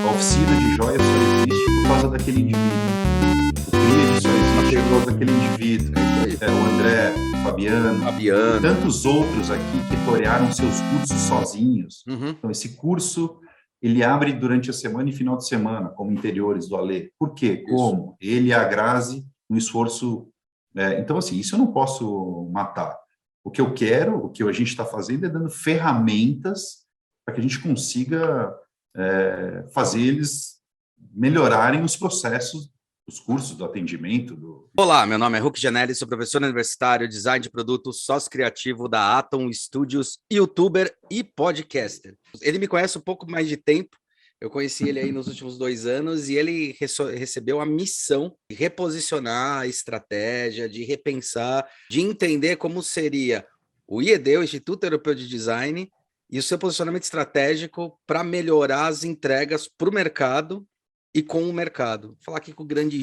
A oficina de joias só existe por causa daquele indivíduo. O CRIA só existe por causa daquele indivíduo. O André, o Fabiano, e Fabiano. tantos outros aqui que torearam seus cursos sozinhos. Uhum. Então, esse curso, ele abre durante a semana e final de semana, como interiores do Alê. Por quê? Como? Ele e a Grazi, um esforço... então, assim, isso eu não posso matar. O que eu quero, o que a gente está fazendo é dando ferramentas para que a gente consiga fazer eles melhorarem os processos, os cursos do atendimento. Olá, meu nome é Huck Janelli, sou professor universitário, design de produtos, sócio criativo da Atom Studios, youtuber e podcaster. Ele me conhece um pouco mais de tempo, eu conheci ele aí nos últimos 2 anos e ele recebeu a missão de reposicionar a estratégia, de repensar, de entender como seria o IED, o Instituto Europeu de Design, e o seu posicionamento estratégico para melhorar as entregas para o mercado e com o mercado. Vou falar aqui com o grande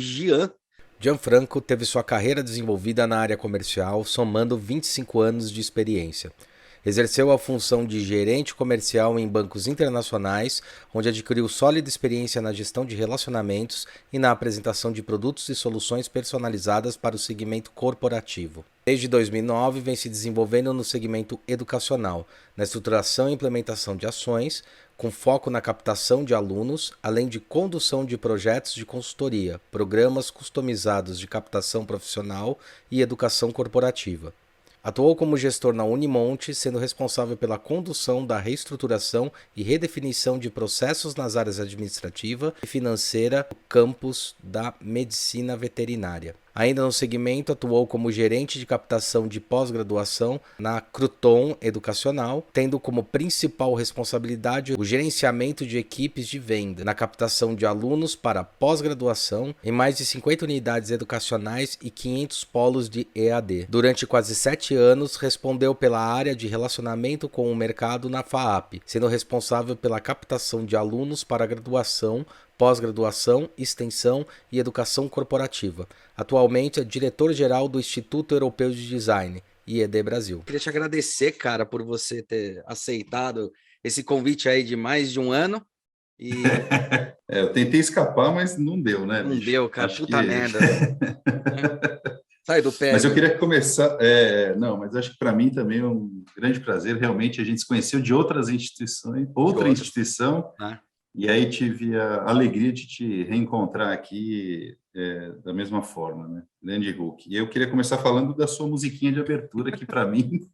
Gianfranco teve sua carreira desenvolvida na área comercial, somando 25 anos de experiência. Exerceu a função de gerente comercial em bancos internacionais, onde adquiriu sólida experiência na gestão de relacionamentos e na apresentação de produtos e soluções personalizadas para o segmento corporativo. Desde 2009, vem se desenvolvendo no segmento educacional, na estruturação e implementação de ações, com foco na captação de alunos, além de condução de projetos de consultoria, programas customizados de captação profissional e educação corporativa. Atuou como gestor na Unimonte, sendo responsável pela condução da reestruturação e redefinição de processos nas áreas administrativa e financeira do campus da medicina veterinária. Ainda no segmento, atuou como gerente de captação de pós-graduação na Crouton Educacional, tendo como principal responsabilidade o gerenciamento de equipes de venda, na captação de alunos para pós-graduação em mais de 50 unidades educacionais e 500 polos de EAD. Durante quase 7 anos, respondeu pela área de relacionamento com o mercado na FAAP, sendo responsável pela captação de alunos para graduação, pós-graduação, extensão e educação corporativa. Atualmente é diretor-geral do Instituto Europeu de Design, IED Brasil. Queria te agradecer, cara, por você ter aceitado esse convite aí de mais de um ano. E... eu tentei escapar, mas não deu, né, Não bicho? deu, cara. Acho Puta que... merda. Sai do pé. Mas eu queria começar... não, mas acho que para mim também é um grande prazer. Realmente, a gente se conheceu de outras instituições, outra instituição, e aí tive a alegria de te reencontrar aqui da mesma forma, né? Grande Huck. E eu queria começar falando da sua musiquinha de abertura, que para mim...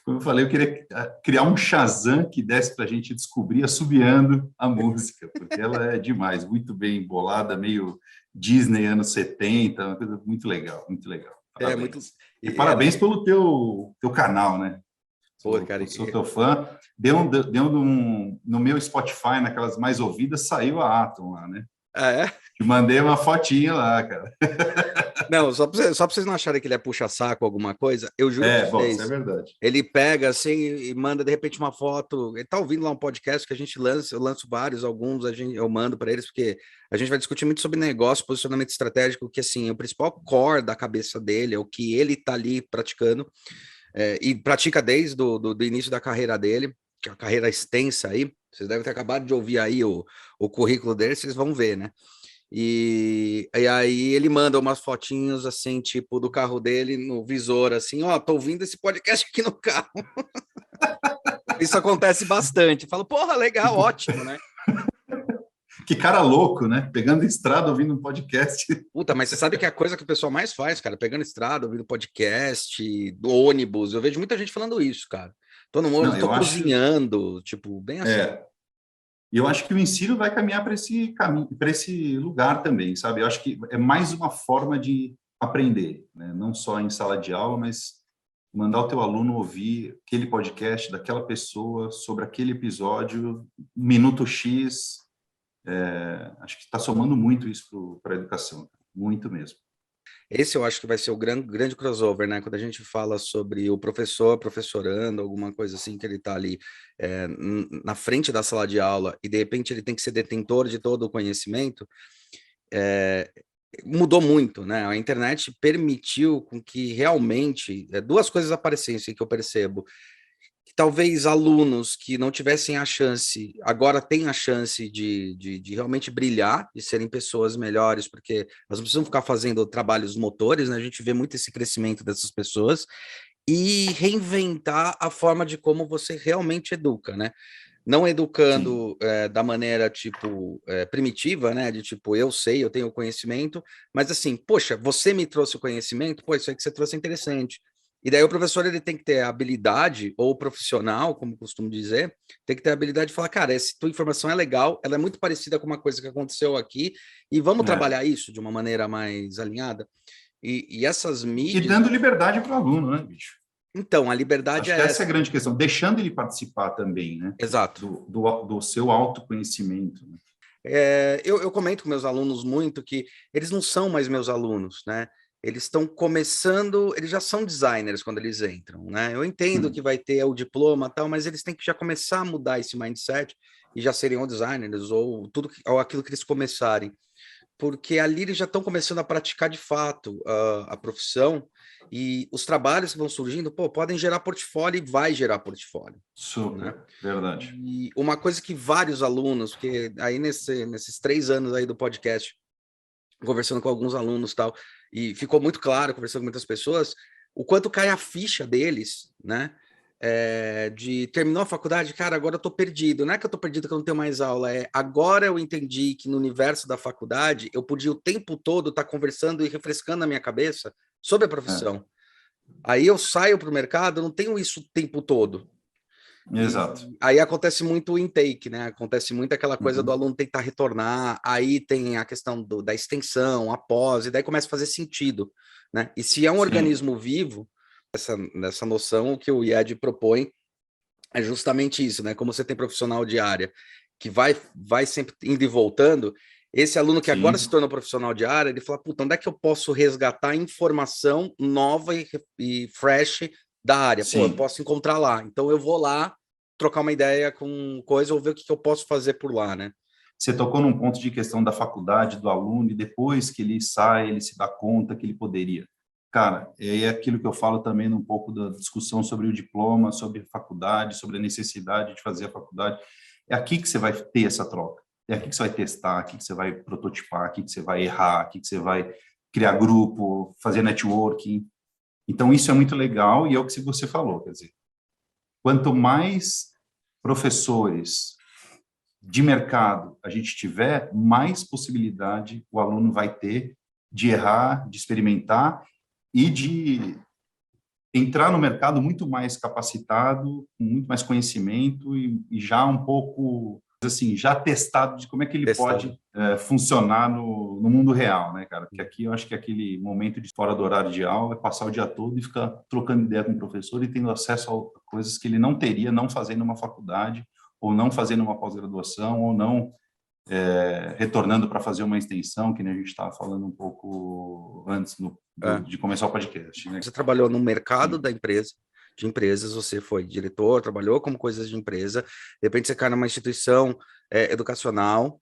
Como eu falei, eu queria criar um Shazam que desse para a gente descobrir assobiando a música, porque ela é demais, muito bem bolada, meio Disney anos 70, uma coisa muito legal, muito legal. Parabéns. E parabéns pelo teu canal, né? Sou teu fã. No meu Spotify, naquelas mais ouvidas, saiu a Atom lá, né? Ah, é? Te mandei uma fotinha lá, cara. Não, só para vocês não acharem que ele é puxa-saco alguma coisa, eu juro pra vocês. Isso é verdade. Ele pega assim e manda de repente uma foto. Ele tá ouvindo lá um podcast que a gente lança, eu lanço vários, alguns eu mando para eles, porque a gente vai discutir muito sobre negócio, posicionamento estratégico, que assim, o principal core da cabeça dele é o que ele tá ali praticando, e pratica desde do início da carreira dele, que é uma carreira extensa aí. Vocês devem ter acabado de ouvir aí o currículo dele, vocês vão ver, né? E aí ele manda umas fotinhos assim, tipo, do carro dele no visor, assim, tô ouvindo esse podcast aqui no carro. Isso acontece bastante. Falo, porra, legal, ótimo, né? Que cara louco, né? Pegando estrada, ouvindo um podcast. Puta, mas você sabe que é a coisa que o pessoal mais faz, cara, pegando estrada, ouvindo podcast, do ônibus. Eu vejo muita gente falando isso, cara. Tô no ônibus, tô cozinhando, tipo, bem assim. E eu acho que o ensino vai caminhar para esse caminho, para esse lugar também, sabe? Eu acho que é mais uma forma de aprender, né? Não só em sala de aula, mas mandar o teu aluno ouvir aquele podcast daquela pessoa sobre aquele episódio, minuto X. Acho que está somando muito isso para a educação, muito mesmo. Esse eu acho que vai ser o grande crossover, né? Quando a gente fala sobre o professor professorando, alguma coisa assim, que ele está ali na frente da sala de aula e de repente ele tem que ser detentor de todo o conhecimento, mudou muito, né? A internet permitiu com que realmente 2 coisas aparecessem que eu percebo. que talvez alunos que não tivessem a chance, agora têm a chance de realmente brilhar, de serem pessoas melhores, porque elas não precisam ficar fazendo trabalhos motores, né? A gente vê muito esse crescimento dessas pessoas, e reinventar a forma de como você realmente educa, né? Não educando da maneira, tipo, primitiva, né? De tipo, eu sei, eu tenho conhecimento, mas assim, poxa, você me trouxe o conhecimento, pô, isso aí que você trouxe é interessante. E daí o professor, ele tem que ter a habilidade, ou o profissional, como costumo dizer, tem que ter a habilidade de falar, cara, essa tua informação é legal, ela é muito parecida com uma coisa que aconteceu aqui, e vamos trabalhar isso de uma maneira mais alinhada. E essas E mídias... dando liberdade para o aluno, né, bicho? Então, a liberdade Acho é que essa é essa. a grande questão, deixando ele participar também, né? Exato. Do seu autoconhecimento. Né? Eu comento com meus alunos muito que eles não são mais meus alunos, né? Eles estão começando, eles já são designers quando eles entram, né? Eu entendo que vai ter o diploma e tal, mas eles têm que já começar a mudar esse mindset e já serem ou designers ou tudo ou aquilo que eles começarem, porque ali eles já estão começando a praticar de fato a profissão, e os trabalhos que vão surgindo, pô, podem gerar portfólio e vai gerar portfólio, né? Super, verdade. E uma coisa que vários alunos, porque aí nesses 3 anos aí do podcast, conversando com alguns alunos e tal, e ficou muito claro, conversando com muitas pessoas, o quanto cai a ficha deles, né? De terminou a faculdade, cara, agora eu tô perdido. Não é que eu tô perdido, que eu não tenho mais aula, agora eu entendi que no universo da faculdade eu podia o tempo todo estar conversando e refrescando a minha cabeça sobre a profissão. Aí eu saio para o mercado, eu não tenho isso o tempo todo. Exato. E aí acontece muito o intake, né? Acontece muito aquela coisa do aluno tentar retornar, aí tem a questão da extensão, a pós, e daí começa a fazer sentido, né? E se é um organismo vivo, nessa noção, o que o IED propõe é justamente isso, né? Como você tem profissional de área que vai sempre indo e voltando, esse aluno que agora se tornou profissional de área, ele fala, puta, onde é que eu posso resgatar informação nova e fresh da área? Pô, eu posso encontrar lá. Então eu vou lá trocar uma ideia com coisa ou ver o que eu posso fazer por lá, né? Você tocou num ponto de questão da faculdade, do aluno, e depois que ele sai, ele se dá conta que ele poderia. Cara, é aquilo que eu falo também um pouco da discussão sobre o diploma, sobre a faculdade, sobre a necessidade de fazer a faculdade. É aqui que você vai ter essa troca. É aqui que você vai testar, aqui que você vai prototipar, aqui que você vai errar, aqui que você vai criar grupo, fazer networking. Então, isso é muito legal e é o que você falou, quer dizer, quanto mais professores de mercado a gente tiver, mais possibilidade o aluno vai ter de errar, de experimentar e de entrar no mercado muito mais capacitado, com muito mais conhecimento e já um pouco, assim, já testado de como é que ele pode funcionar no mundo real, né, cara? Porque aqui eu acho que aquele momento de fora do horário de aula é passar o dia todo e ficar trocando ideia com o professor e tendo acesso a coisas que ele não teria não fazendo uma faculdade ou não fazendo uma pós-graduação ou não retornando para fazer uma extensão, que nem a gente estava falando um pouco antes de começar o podcast. Né? Você trabalhou no mercado da empresa, de empresas, você foi diretor, trabalhou como coisas de empresa, de repente você cai numa instituição educacional,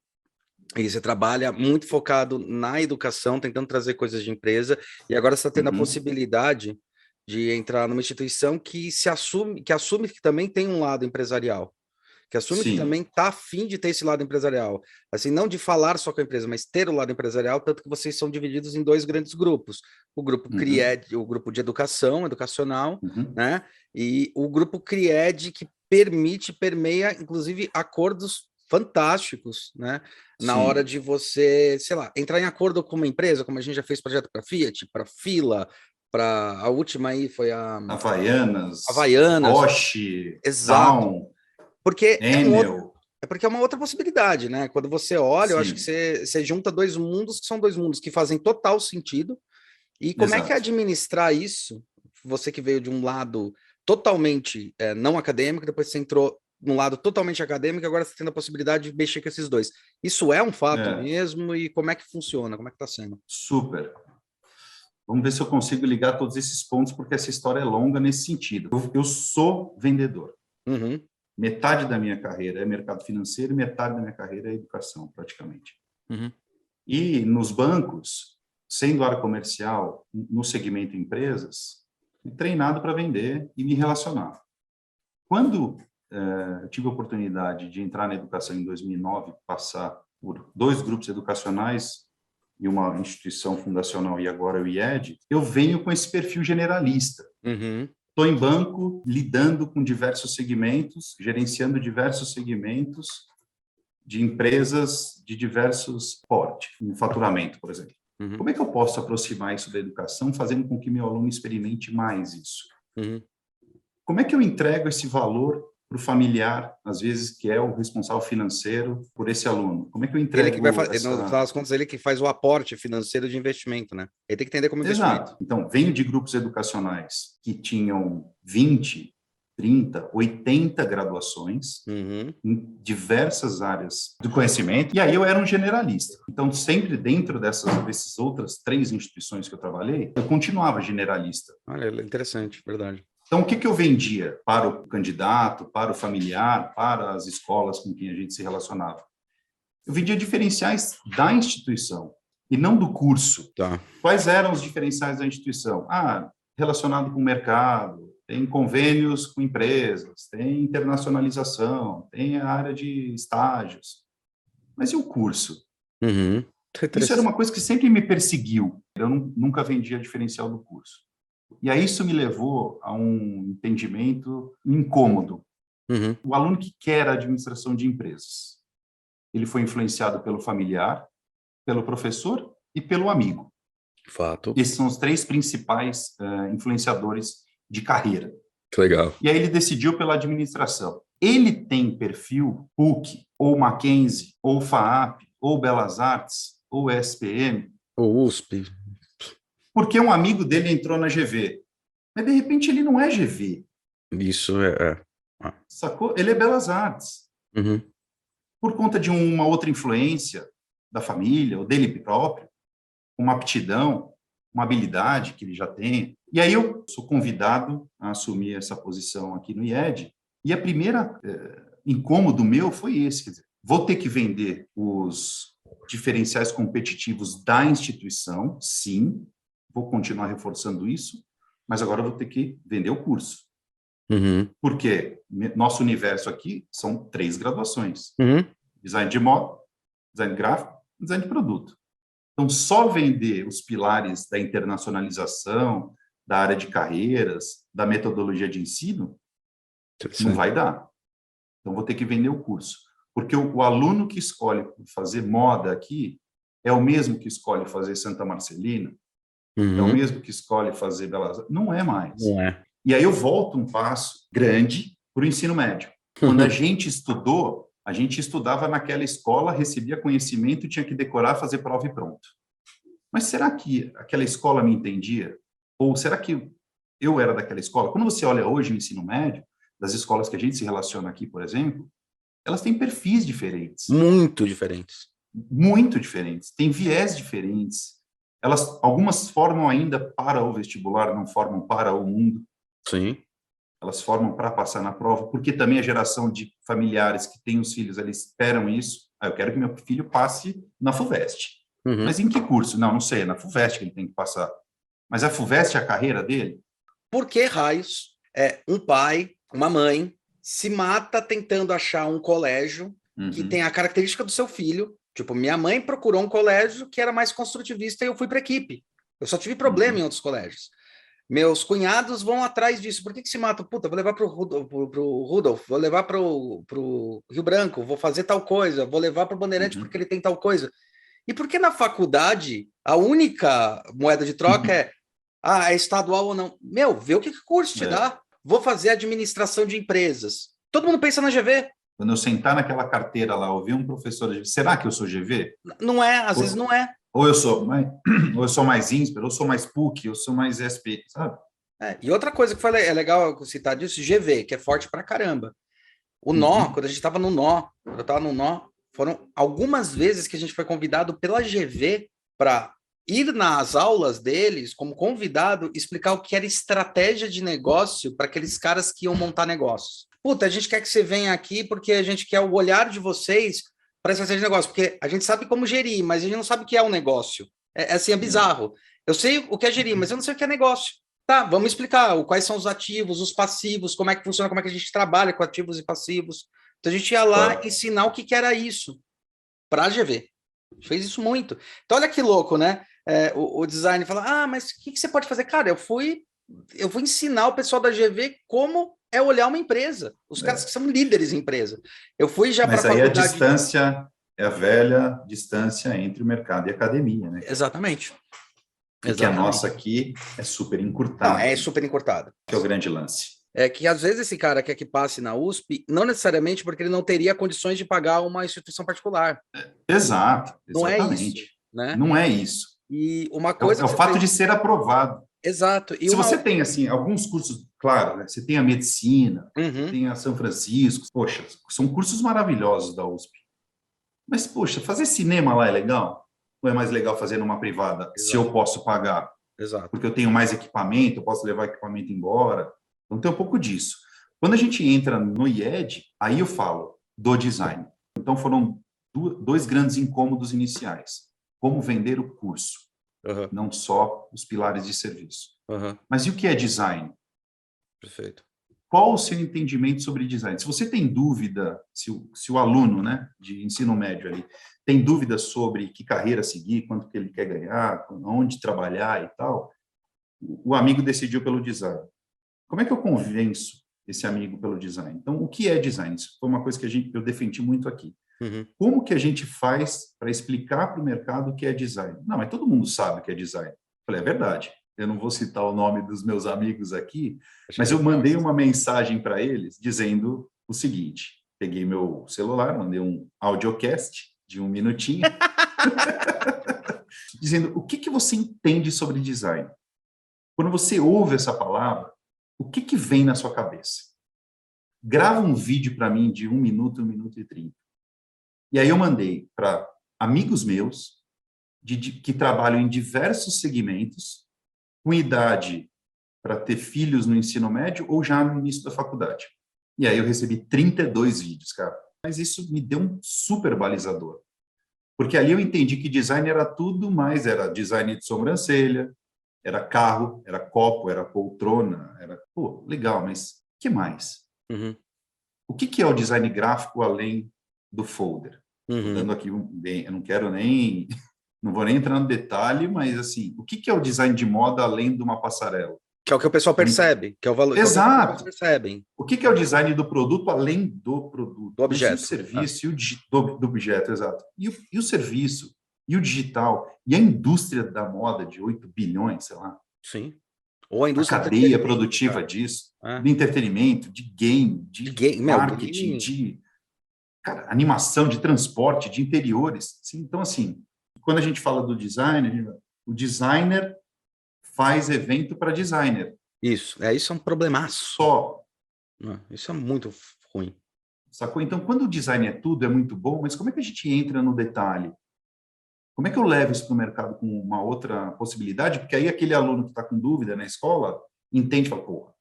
e você trabalha muito focado na educação, tentando trazer coisas de empresa, e agora você está tendo a possibilidade de entrar numa instituição que assume que também tem um lado empresarial, que assume que também está afim de ter esse lado empresarial. Assim, não de falar só com a empresa, mas ter o lado empresarial, tanto que vocês são divididos em 2 grandes grupos. O grupo CRIED, o grupo de educacional, né? E o grupo CRIED, que permeia, inclusive, acordos fantásticos, né? Na hora de você, sei lá, entrar em acordo com uma empresa, como a gente já fez projeto para Fiat, para Fila, para a última aí foi a Havaianas, Bosch, exato. Down, Porque Enel. porque é uma outra possibilidade, né? Quando você olha, eu acho que você junta 2 mundos que são 2 mundos que fazem total sentido. E como é que é administrar isso? Você que veio de um lado totalmente não acadêmico, depois você entrou num lado totalmente acadêmico, agora você tem a possibilidade de mexer com esses 2. Isso é um fato mesmo? E como é que funciona? Como é que está sendo? Super. Vamos ver se eu consigo ligar todos esses pontos, porque essa história é longa nesse sentido. Eu sou vendedor. Metade da minha carreira é mercado financeiro e metade da minha carreira é educação, praticamente. E nos bancos, sendo área comercial, no segmento empresas, fui treinado para vender e me relacionar. Quando eu tive a oportunidade de entrar na educação em 2009, passar por 2 grupos educacionais e uma instituição fundacional e agora o IED, eu venho com esse perfil generalista. Estou em banco, lidando com diversos segmentos, gerenciando diversos segmentos de empresas de diversos portes, em faturamento, por exemplo. Como é que eu posso aproximar isso da educação, fazendo com que meu aluno experimente mais isso? Como é que eu entrego esse valor para o familiar, às vezes, que é o responsável financeiro por esse aluno? Como é que eu entrego ele que vai fazer, no final das contas, ele que faz o aporte financeiro de investimento, né? Ele tem que entender como investimento. Exato. Então, venho de grupos educacionais que tinham 20, 30, 80 graduações em diversas áreas do conhecimento, e aí eu era um generalista. Então, sempre dentro dessas outras 3 instituições que eu trabalhei, eu continuava generalista. Olha, interessante, verdade. Então, o que eu vendia para o candidato, para o familiar, para as escolas com quem a gente se relacionava? Eu vendia diferenciais da instituição e não do curso. Tá. Quais eram os diferenciais da instituição? Relacionado com o mercado, tem convênios com empresas, tem internacionalização, tem a área de estágios. Mas e o curso? Isso era uma coisa que sempre me perseguiu. Eu nunca vendia diferencial do curso. E aí isso me levou a um entendimento incômodo. O aluno que quer a administração de empresas, ele foi influenciado pelo familiar, pelo professor e pelo amigo. Fato. Esses são os 3 principais influenciadores de carreira. Que legal. E aí ele decidiu pela administração. Ele tem perfil PUC, ou Mackenzie, ou FAAP, ou Belas Artes, ou SPM. Ou USP. Porque um amigo dele entrou na GV. Mas, de repente, ele não é GV. Isso Sacou? Ele é Belas Artes. Por conta de uma outra influência da família, ou dele próprio, uma aptidão, uma habilidade que ele já tem. E aí eu sou convidado a assumir essa posição aqui no IED. E a primeira incômodo meu foi esse, quer dizer, vou ter que vender os diferenciais competitivos da instituição, sim, vou continuar reforçando isso, mas agora eu vou ter que vender o curso. Porque nosso universo aqui são 3 graduações. Design de moda, design gráfico, design de produto. Então, só vender os pilares da internacionalização, da área de carreiras, da metodologia de ensino, não vai dar. Então, vou ter que vender o curso. Porque o aluno que escolhe fazer moda aqui é o mesmo que escolhe fazer Santa Marcelina, é o mesmo que escolhe fazer Belas Artes. Não é mais. Não é. E aí eu volto um passo grande para o ensino médio. Quando a gente estudou, a gente estudava naquela escola, recebia conhecimento, tinha que decorar, fazer prova e pronto. Mas será que aquela escola me entendia? Ou será que eu era daquela escola? Quando você olha hoje o ensino médio, das escolas que a gente se relaciona aqui, por exemplo, elas têm perfis diferentes. Muito diferentes. Muito diferentes. Têm viés diferentes. Algumas formam ainda para o vestibular, não formam para o mundo. Sim. Elas formam para passar na prova, porque também a geração de familiares que têm os filhos, eles esperam isso. Eu quero que meu filho passe na FUVEST. Mas em que curso? Não sei, é na FUVEST que ele tem que passar. Mas a FUVEST é a carreira dele? Por que raios um pai, uma mãe, se mata tentando achar um colégio que tem a característica do seu filho? Tipo, minha mãe procurou um colégio que era mais construtivista e eu fui para a equipe. Eu só tive problema em outros colégios. Meus cunhados vão atrás disso. Por que se matam? Puta, vou levar para o Rudolf, vou levar para o Rio Branco, vou fazer tal coisa, vou levar para o Bandeirante porque ele tem tal coisa. E por que na faculdade a única moeda de troca é estadual ou não? Meu, vê o que curso te dá. Vou fazer administração de empresas. Todo mundo pensa na GV. Quando eu sentar naquela carteira lá, ouvir um professor, será que eu sou GV? Não é, às vezes não é. Ou eu sou mais INSPER, ou eu sou mais PUC, eu sou mais SP, sabe? E outra coisa que é legal citar disso, GV, que é forte pra caramba. O nó, quando a gente estava no nó, quando eu estava no nó, foram algumas vezes que a gente foi convidado pela GV para ir nas aulas deles, como convidado, explicar o que era estratégia de negócio para aqueles caras que iam montar negócios. Puta, a gente quer que você venha aqui porque a gente quer o olhar de vocês para estratégia de negócio, porque a gente sabe como gerir, mas a gente não sabe o que é um negócio. É bizarro. Eu sei o que é gerir, mas eu não sei o que é negócio. Tá, vamos explicar quais são os ativos, os passivos, como é que funciona, como é que a gente trabalha com ativos e passivos. Então a gente ia lá ensinar o que era isso para a GV. Fez isso muito. Então olha que louco, né? O design fala, mas o que você pode fazer? Cara, eu vou ensinar o pessoal da GV como é olhar uma empresa. Os caras que são líderes em empresa. Eu fui já para a faculdade... Mas aí a distância é a velha distância entre o mercado e a academia, né? Exatamente. Que a nossa aqui é super encurtada. Não, é super encurtada. Que é o grande lance. É que às vezes esse cara quer que passe na USP, não necessariamente porque ele não teria condições de pagar uma instituição particular. Exato, exatamente. Não é isso, né? Não é isso. E uma coisa... É o fato de ser aprovado. Exato. Se você tem, assim, alguns cursos, claro, né? Você tem a medicina, tem a São Francisco, poxa, são cursos maravilhosos da USP. Mas, poxa, fazer cinema lá é legal? Ou é mais legal fazer numa privada, se eu posso pagar? Exato. Porque eu tenho mais equipamento, eu posso levar equipamento embora. Então, tem um pouco disso. Quando a gente entra no IED, aí eu falo do design. Então, foram dois grandes incômodos iniciais. Como vender o curso, não só os pilares de serviço. Mas e o que é design? Perfeito. Qual o seu entendimento sobre design? Se você tem dúvida, se o aluno, né, de ensino médio ali, tem dúvida sobre que carreira seguir, quanto que ele quer ganhar, onde trabalhar e tal, o amigo decidiu pelo design. Como é que eu convenço esse amigo pelo design? Então, o que é design? Isso foi uma coisa que eu defendi muito aqui. Como que a gente faz para explicar para o mercado o que é design? Não, mas todo mundo sabe o que é design. Eu falei, é verdade. Eu não vou citar o nome dos meus amigos aqui, mas eu mandei uma mensagem para eles dizendo o seguinte: peguei meu celular, mandei um audiocast de 1 minutinho, dizendo o que você entende sobre design. Quando você ouve essa palavra, o que vem na sua cabeça? Grava um vídeo para mim de 1 minuto, 1 minuto e 30. E aí eu mandei para amigos meus que trabalham em diversos segmentos, com idade para ter filhos no ensino médio ou já no início da faculdade. E aí eu recebi 32 vídeos, cara. Mas isso me deu um super balizador. Porque ali eu entendi que design era tudo mais, era design de sobrancelha, era carro, era copo, era poltrona, era... Pô, legal, mas o que mais? O que é o design gráfico além do folder? Estou dando aqui eu não quero nem... Não vou nem entrar no detalhe, mas assim, o que é o design de moda além de uma passarela? Que é o que o pessoal percebe, que é o valor. Exato. Que percebem. O que é o design do produto além do produto? Do objeto. Mas o serviço do objeto, exato. E o serviço, e o digital, e a indústria da moda de 8 bilhões, sei lá. Sim. Ou a indústria a cadeia produtiva disso, do entretenimento, de game, de marketing, de animação, de transporte, de interiores. Sim, então, assim, quando a gente fala do design, o designer faz evento para designer. Isso é um problemaço. Só. Isso é muito ruim. Sacou? Então, quando o design é tudo, é muito bom, mas como é que a gente entra no detalhe? Como é que eu levo isso para o mercado com uma outra possibilidade? Porque aí aquele aluno que está com dúvida na escola entende e fala, porra,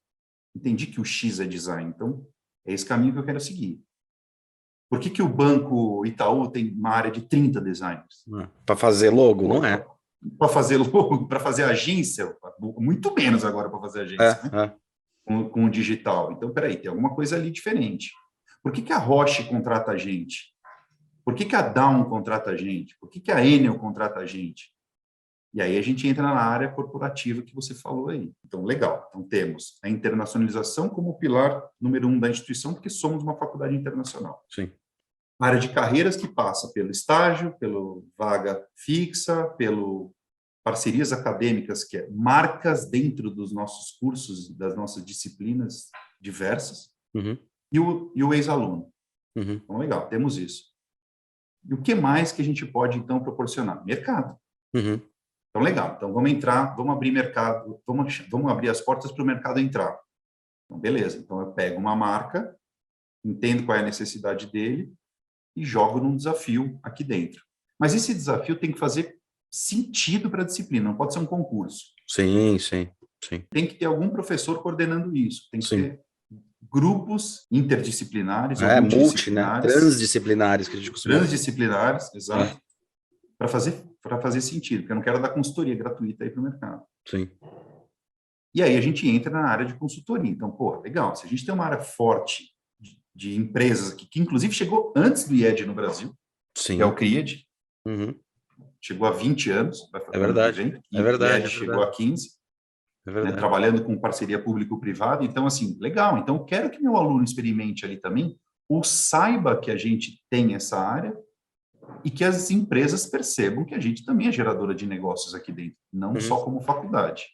entendi que o X é design, então é esse caminho que eu quero seguir. Por que o Banco Itaú tem uma área de 30 designers? Para fazer logo, não é? Para fazer logo, para fazer agência, muito menos agora para fazer agência, né? Com o digital. Então, peraí, tem alguma coisa ali diferente. Por que a Roche contrata a gente? Por que a Down contrata a gente? Por que a Enel contrata a gente? E aí a gente entra na área corporativa que você falou aí. Então, legal. Então, temos a internacionalização como pilar número 1 da instituição, porque somos uma faculdade internacional. Sim. A área de carreiras que passa pelo estágio, pelo vaga fixa, pelo parcerias acadêmicas, que é marcas dentro dos nossos cursos, das nossas disciplinas diversas, e o ex-aluno. Então, legal, temos isso. E o que mais que a gente pode, então, proporcionar? Mercado. Então, legal. Então, vamos entrar, vamos abrir mercado, vamos abrir as portas para o mercado entrar. Então, beleza. Então, eu pego uma marca, entendo qual é a necessidade dele e jogo num desafio aqui dentro. Mas esse desafio tem que fazer sentido para a disciplina, não pode ser um concurso. Sim. Tem que ter algum professor coordenando isso. Tem que ter grupos interdisciplinares ou multidisciplinares. Né? Transdisciplinares, que a gente costuma dizer. Transdisciplinares, exato. Para fazer sentido, porque eu não quero dar consultoria gratuita aí para o mercado. Sim. E aí a gente entra na área de consultoria. Então, pô, legal, se a gente tem uma área forte de empresas aqui, que inclusive chegou antes do IED no Brasil, Sim. que é o CRIAD, Uhum. chegou há 20 anos, É verdade, é verdade. IED chegou há 15, é verdade. Né, trabalhando com parceria público-privada. Então, assim, legal, então eu quero que meu aluno experimente ali também, ou saiba que a gente tem essa área, e que as empresas percebam que a gente também é geradora de negócios aqui dentro, não só como faculdade.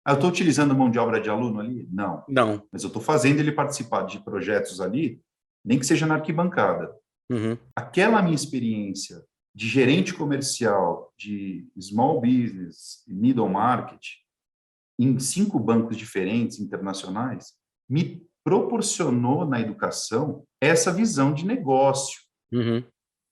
Eu estou utilizando mão de obra de aluno ali? Não. Não. Mas eu estou fazendo ele participar de projetos ali, nem que seja na arquibancada. Uhum. Aquela minha experiência de gerente comercial, de small business, middle market, em 5 bancos diferentes internacionais, me proporcionou na educação essa visão de negócio. Uhum.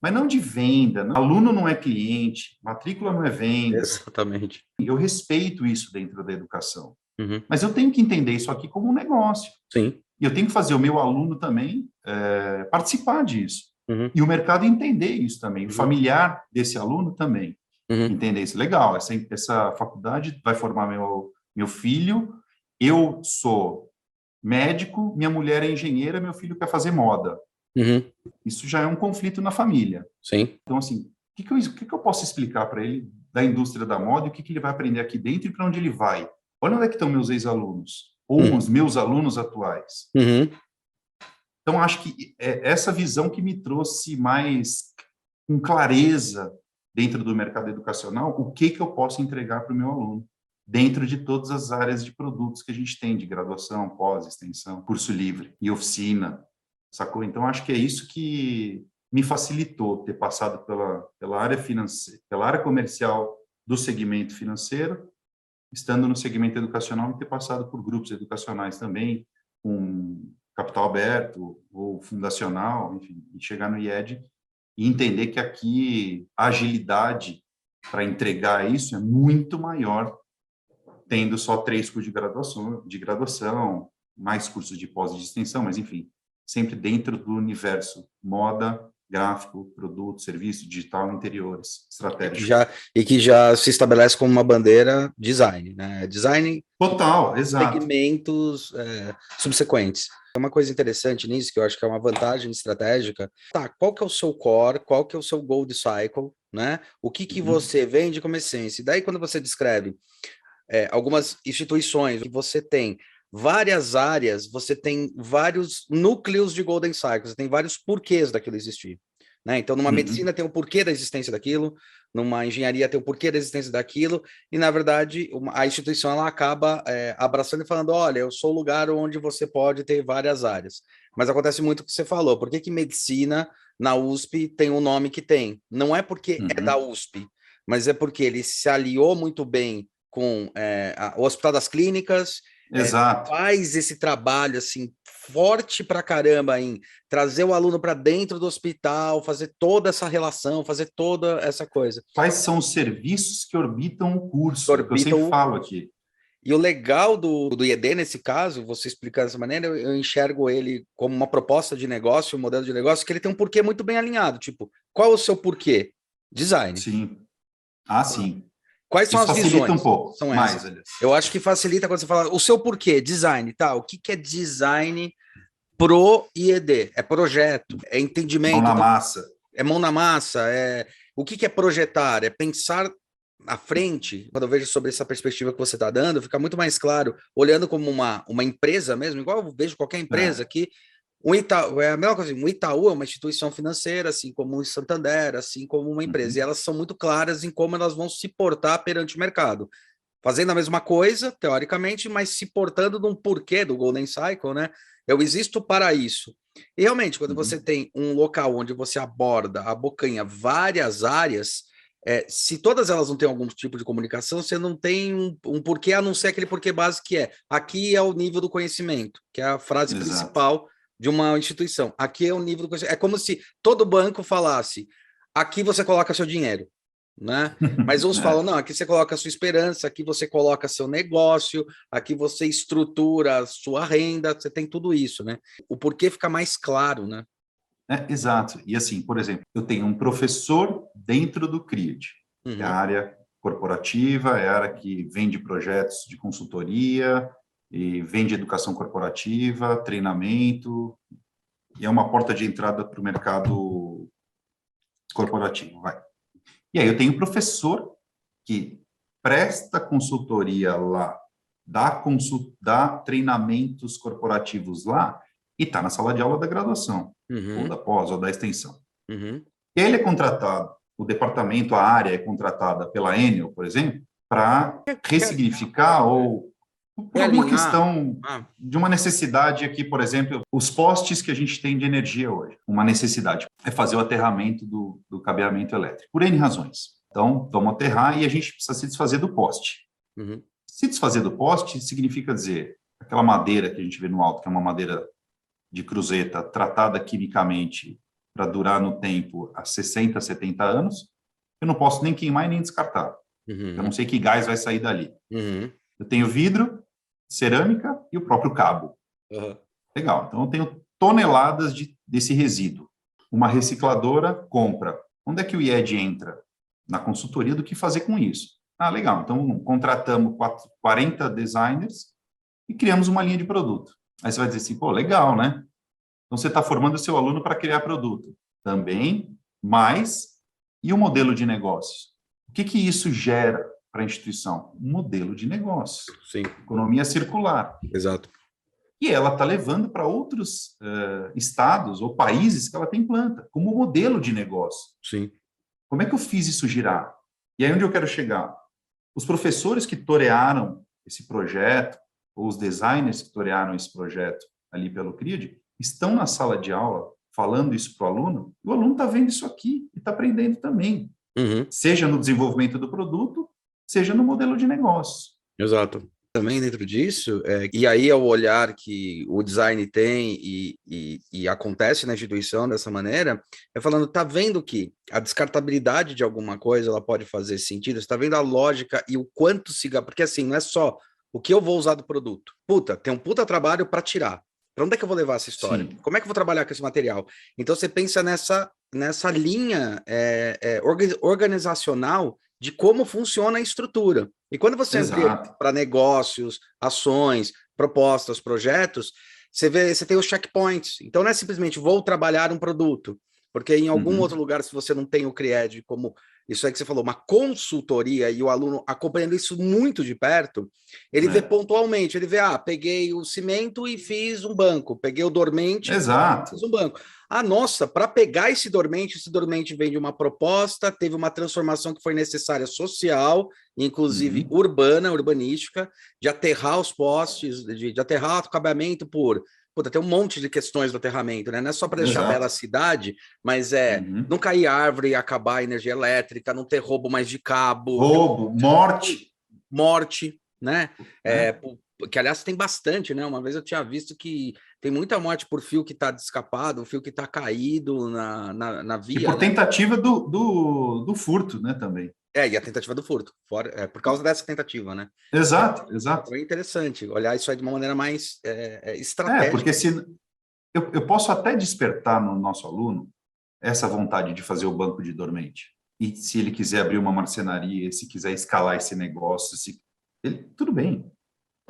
Mas não de venda. Aluno não é cliente, matrícula não é venda. Exatamente. Eu respeito isso dentro da educação. Uhum. Mas eu tenho que entender isso aqui como um negócio. Sim. E eu tenho que fazer o meu aluno também participar disso. Uhum. E o mercado entender isso também. O familiar desse aluno também. Entender isso. Legal, essa faculdade vai formar meu filho. Eu sou médico, minha mulher é engenheira, meu filho quer fazer moda. Isso já é um conflito na família. Sim. Então, assim, o que eu posso explicar para ele da indústria da moda e o que ele vai aprender aqui dentro e para onde ele vai? Olha onde é que estão meus ex-alunos, ou os meus alunos atuais. Então, acho que é essa visão que me trouxe mais com clareza dentro do mercado educacional, o que eu posso entregar para o meu aluno, dentro de todas as áreas de produtos que a gente tem, de graduação, pós, extensão, curso livre e oficina, sacou? Então, acho que é isso que me facilitou ter passado pela área financeira, pela área comercial do segmento financeiro, estando no segmento educacional e ter passado por grupos educacionais também, com capital aberto ou fundacional, enfim, e chegar no IED e entender que aqui a agilidade para entregar isso é muito maior, tendo só 3 cursos de graduação, mais cursos de pós e de extensão, mas enfim, sempre dentro do universo moda, gráfico, produto, serviço, digital, interiores, estratégia. E que já se estabelece como uma bandeira design, né? Design total, exato. Segmentos subsequentes. Uma coisa interessante nisso, que eu acho que é uma vantagem estratégica, tá, qual que é o seu core, qual que é o seu gold cycle, né? O que você vende como essência? E daí, quando você descreve algumas instituições que você tem várias áreas, você tem vários núcleos de golden cycle, você tem vários porquês daquilo existir. Né? Então, numa medicina tem o porquê da existência daquilo, numa engenharia tem o porquê da existência daquilo, e, na verdade, a instituição ela acaba abraçando e falando, olha, eu sou o lugar onde você pode ter várias áreas. Mas acontece muito o que você falou, por que medicina na USP tem o nome que tem? Não é porque é da USP, mas é porque ele se aliou muito bem com o Hospital das Clínicas, Exato. Faz esse trabalho assim forte pra caramba em trazer o aluno para dentro do hospital, fazer toda essa relação, fazer toda essa coisa. Quais são os serviços que orbitam o curso? Que eu sempre falo aqui. E o legal do IED, nesse caso, você explicar dessa maneira, eu enxergo ele como uma proposta de negócio, um modelo de negócio, que ele tem um porquê muito bem alinhado. Tipo, qual é o seu porquê? Design. Sim. Sim. Quais são Isso as visões? Facilita um pouco. São mais. Eu acho que facilita quando você fala o seu porquê, design, tá? O que é design pro IED? É projeto, é entendimento. Mão na massa. É mão na massa, o que é projetar? É pensar à frente. Quando eu vejo sobre essa perspectiva que você está dando, fica muito mais claro, olhando como uma empresa mesmo, igual eu vejo qualquer empresa aqui. O Itaú é a mesma coisa. O Itaú é uma instituição financeira, assim como o Santander, assim como uma empresa. E elas são muito claras em como elas vão se portar perante o mercado. Fazendo a mesma coisa, teoricamente, mas se portando num porquê do Golden Cycle, né? Eu existo para isso. E realmente, quando você tem um local onde você aborda, abocanha várias áreas, se todas elas não têm algum tipo de comunicação, você não tem um porquê, a não ser aquele porquê básico que aqui é o nível do conhecimento, que é a frase principal de uma instituição. Aqui é o nível do conhecimento. É como se todo banco falasse, aqui você coloca seu dinheiro, né? Mas uns falam, não, aqui você coloca a sua esperança, aqui você coloca seu negócio, aqui você estrutura a sua renda, você tem tudo isso, né? O porquê fica mais claro, né? Exato. E assim, por exemplo, eu tenho um professor dentro do CRIAD, que é a área corporativa, é a área que vende projetos de consultoria e vende educação corporativa, treinamento, e é uma porta de entrada para o mercado corporativo. Vai. E aí eu tenho professor que presta consultoria lá, dá treinamentos corporativos lá, e está na sala de aula da graduação, ou da pós, ou da extensão. E ele é contratado, o departamento, a área é contratada pela Enel, por exemplo, para ressignificar ou por alguma questão de uma necessidade aqui, por exemplo, os postes que a gente tem de energia hoje. Uma necessidade é fazer o aterramento do cabeamento elétrico, por N razões. Então, vamos aterrar e a gente precisa se desfazer do poste. Se desfazer do poste significa dizer, aquela madeira que a gente vê no alto, que é uma madeira de cruzeta tratada quimicamente para durar no tempo há 60, 70 anos, eu não posso nem queimar e nem descartar. Eu não sei que gás vai sair dali. Eu tenho vidro, cerâmica e o próprio cabo. Legal, então eu tenho toneladas desse resíduo. Uma recicladora compra. Onde é que o IED entra? Na consultoria do que fazer com isso. Ah, legal, então contratamos 40 designers e criamos uma linha de produto. Aí você vai dizer assim, pô, legal, né? Então você está formando o seu aluno para criar produto. Também, mas e o modelo de negócios? O que isso gera para a instituição? Um modelo de negócios. Sim. Economia circular. Exato. E ela está levando para outros estados ou países que ela tem planta, como modelo de negócio. Sim. Como é que eu fiz isso girar? E aí onde eu quero chegar? Os professores que torearam esse projeto, ou os designers que torearam esse projeto ali pelo CRID, estão na sala de aula falando isso para o aluno, e o aluno está vendo isso aqui e está aprendendo também. Seja no desenvolvimento do produto, seja no modelo de negócio. Exato. Também dentro disso, e aí é o olhar que o design tem e acontece na instituição dessa maneira, é falando, tá vendo que a descartabilidade de alguma coisa, ela pode fazer sentido, você tá vendo a lógica e o quanto se... Porque assim, não é só o que eu vou usar do produto. Tem um puta trabalho para tirar. Para onde é que eu vou levar essa história? Sim. Como é que eu vou trabalhar com esse material? Então você pensa nessa linha organizacional de como funciona a estrutura. E quando você amplia para negócios, ações, propostas, projetos, você tem os checkpoints. Então não é simplesmente vou trabalhar um produto, porque em algum outro lugar, se você não tem o CRIED como isso aí que você falou, uma consultoria, e o aluno acompanhando isso muito de perto, ele vê pontualmente, ele vê, peguei o cimento e fiz um banco, peguei o dormente e fiz um banco. Nossa, para pegar esse dormente vem de uma proposta, teve uma transformação que foi necessária social, inclusive urbanística, de aterrar os postes, de aterrar o acabamento por... tem um monte de questões do aterramento, né? Não é só para deixar bela a cidade, mas não cair árvore e acabar a energia elétrica, não ter roubo mais de cabo. Morte, né? Que, aliás, tem bastante, né? Uma vez eu tinha visto que tem muita morte por fio que está descapado, fio que está caído na via. E por tentativa do furto, né, também. E a tentativa do furto, por causa dessa tentativa, né? Exato. É interessante olhar isso aí de uma maneira mais estratégica. Porque se eu posso até despertar no nosso aluno essa vontade de fazer o banco de dormente. E se ele quiser abrir uma marcenaria, se quiser escalar esse negócio, tudo bem.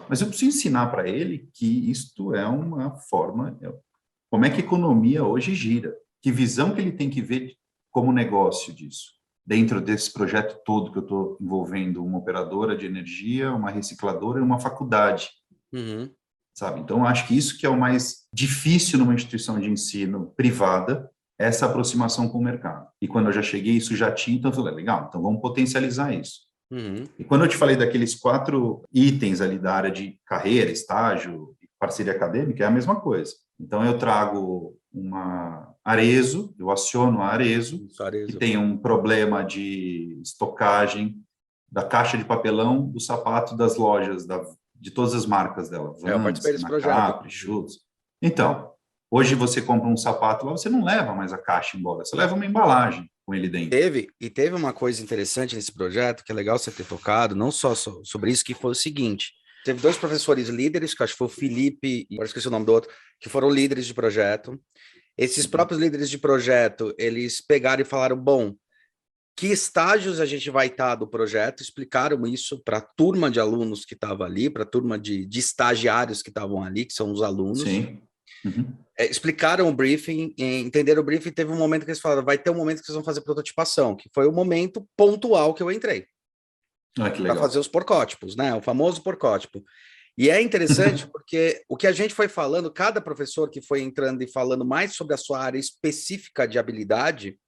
Mas eu preciso ensinar para ele que isto é uma forma... Como é que a economia hoje gira? Que visão que ele tem que ver como negócio disso? Dentro desse projeto todo que eu estou envolvendo uma operadora de energia, uma recicladora e uma faculdade. Sabe? Então, eu acho que isso que é o mais difícil numa instituição de ensino privada, essa aproximação com o mercado. E quando eu já cheguei, isso já tinha, então eu falei, legal, então vamos potencializar isso. E quando eu te falei daqueles 4 itens ali da área de carreira, estágio e parceria acadêmica, é a mesma coisa. Então, eu trago uma Arezzo, eu aciono a Arezzo, que tem um problema de estocagem da caixa de papelão do sapato das lojas, de todas as marcas dela. Vans, eu participei desse projeto. Schutz. Então, hoje você compra um sapato lá, você não leva mais a caixa embora, você leva uma embalagem com ele dentro. Teve uma coisa interessante nesse projeto, que é legal você ter tocado, não só sobre isso, que foi o seguinte: teve 2 professores líderes, que acho que foi o Felipe, e agora esqueci o nome do outro, que foram líderes de projeto. Esses próprios líderes de projeto, eles pegaram e falaram, bom, que estágios a gente vai estar do projeto, explicaram isso para a turma de alunos que estava ali, para a turma de estagiários que estavam ali, que são os alunos. Sim. Uhum. Explicaram o briefing, entenderam o briefing, teve um momento que eles falaram, vai ter um momento que vocês vão fazer prototipação, que foi o momento pontual que eu entrei. Para fazer os porcótipos, né? O famoso porcótipo. E é interessante porque o que a gente foi falando, cada professor que foi entrando e falando mais sobre a sua área específica de habilidade,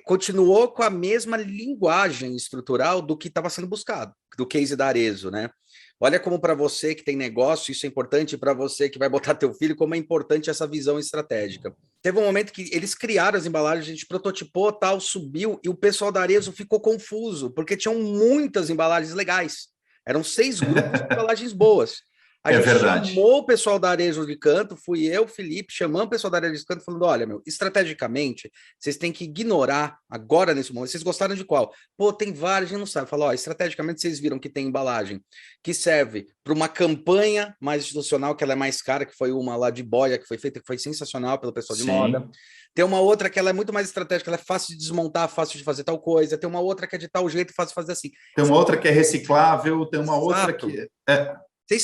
continuou com a mesma linguagem estrutural do que estava sendo buscado, do case da Arezzo, né? Olha como para você que tem negócio, isso é importante, para você que vai botar teu filho, como é importante essa visão estratégica. Teve um momento que eles criaram as embalagens, a gente prototipou, tal, subiu, e o pessoal da Arezzo ficou confuso, porque tinham muitas embalagens legais. Eram 6 grupos de embalagens boas. A gente chamou o pessoal da Arezzo de canto, fui eu, Felipe, chamando o pessoal da Arezzo de canto, falando, olha, estrategicamente, vocês têm que ignorar agora nesse momento. Vocês gostaram de qual? Pô, tem vários, a gente não sabe. Falou, estrategicamente vocês viram que tem embalagem que serve para uma campanha mais institucional, que ela é mais cara, que foi uma lá de boia, que foi feita, que foi sensacional pelo pessoal de moda. Tem uma outra que ela é muito mais estratégica, ela é fácil de desmontar, fácil de fazer tal coisa. Tem uma outra que é de tal jeito, fácil de fazer assim. Tem uma outra que é reciclável, tem uma outra que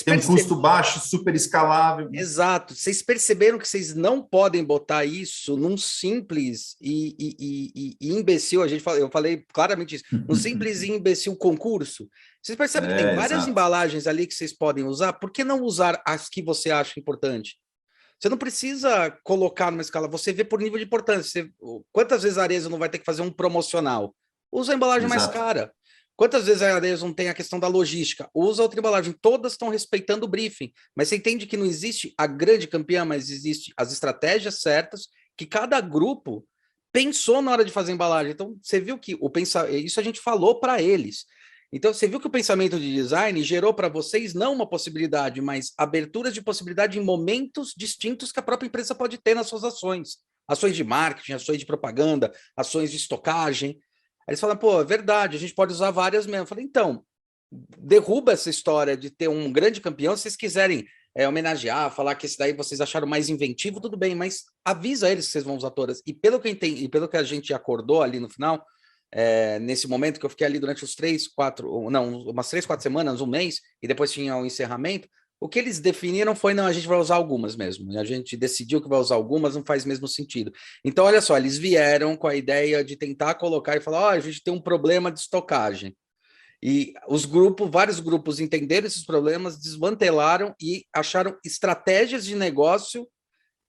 tem um custo baixo, super escalável. Exato. Vocês perceberam que vocês não podem botar isso num simples e imbecil, eu falei claramente isso, num simples e imbecil concurso. Vocês percebem que tem várias embalagens ali que vocês podem usar, por que não usar as que você acha importante? Você não precisa colocar numa escala, você vê por nível de importância. Quantas vezes a Arezzo não vai ter que fazer um promocional? Usa a embalagem mais cara. Quantas vezes a Arezzo não tem a questão da logística? Usa outra embalagem. Todas estão respeitando o briefing. Mas você entende que não existe a grande campeã, mas existe as estratégias certas que cada grupo pensou na hora de fazer a embalagem. Então, você viu que isso a gente falou para eles. Então, você viu que o pensamento de design gerou para vocês não uma possibilidade, mas aberturas de possibilidade em momentos distintos que a própria empresa pode ter nas suas ações. Ações de marketing, ações de propaganda, ações de estocagem. Aí eles falam, pô, é verdade, a gente pode usar várias mesmo. Eu falei, então, derruba essa história de ter um grande campeão. Se vocês quiserem homenagear, falar que esse daí vocês acharam mais inventivo, tudo bem, mas avisa eles que vocês vão usar todas. E pelo que eu entendi, e pelo que a gente acordou ali no final, nesse momento que eu fiquei ali durante umas 3, 4 semanas, um mês, e depois tinha o encerramento, o que eles definiram foi, não, a gente vai usar algumas mesmo, e a gente decidiu que vai usar algumas, não faz mesmo sentido. Então, olha só, eles vieram com a ideia de tentar colocar e falar, a gente tem um problema de estocagem. E vários grupos entenderam esses problemas, desmantelaram e acharam estratégias de negócio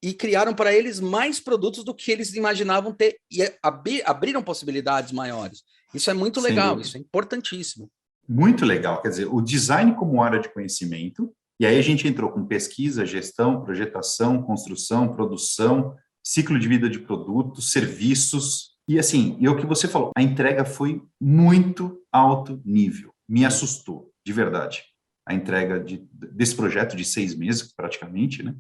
e criaram para eles mais produtos do que eles imaginavam ter, e abriram possibilidades maiores. Isso é muito legal, isso é importantíssimo. Muito legal, quer dizer, o design como área de conhecimento, e aí a gente entrou com pesquisa, gestão, projetação, construção, produção, ciclo de vida de produtos, serviços, e assim, e o que você falou, a entrega foi muito alto nível, me assustou, de verdade. A entrega desse projeto de 6 meses, praticamente, né?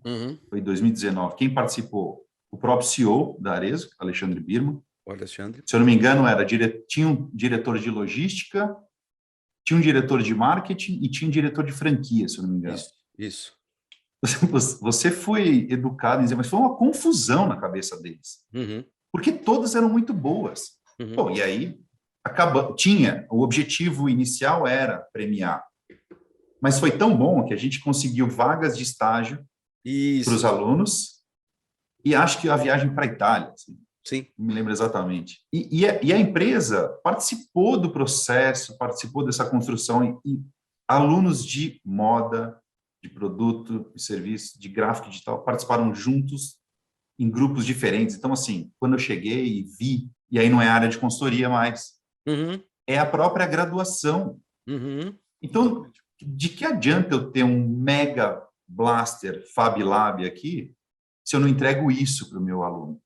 Foi em 2019. Quem participou? O próprio CEO da Arezzo, Alexandre Birman. Alexandre. Se eu não me engano, tinha um diretor de logística, tinha um diretor de marketing e tinha um diretor de franquia, se eu não me engano. Isso. Você foi educado em dizer, mas foi uma confusão na cabeça deles. Porque todas eram muito boas. Bom, e aí, o objetivo inicial era premiar. Mas foi tão bom que a gente conseguiu vagas de estágio para os alunos e acho que a viagem para a Itália. Assim, sim. Não me lembro exatamente. E a empresa participou do processo, participou dessa construção e alunos de moda, de produto, de serviço, de gráfico digital participaram juntos em grupos diferentes. Então, assim, quando eu cheguei e vi, e aí não é área de consultoria mais, é a própria graduação. Então, de que adianta eu ter um mega blaster Fab Lab aqui se eu não entrego isso para o meu aluno?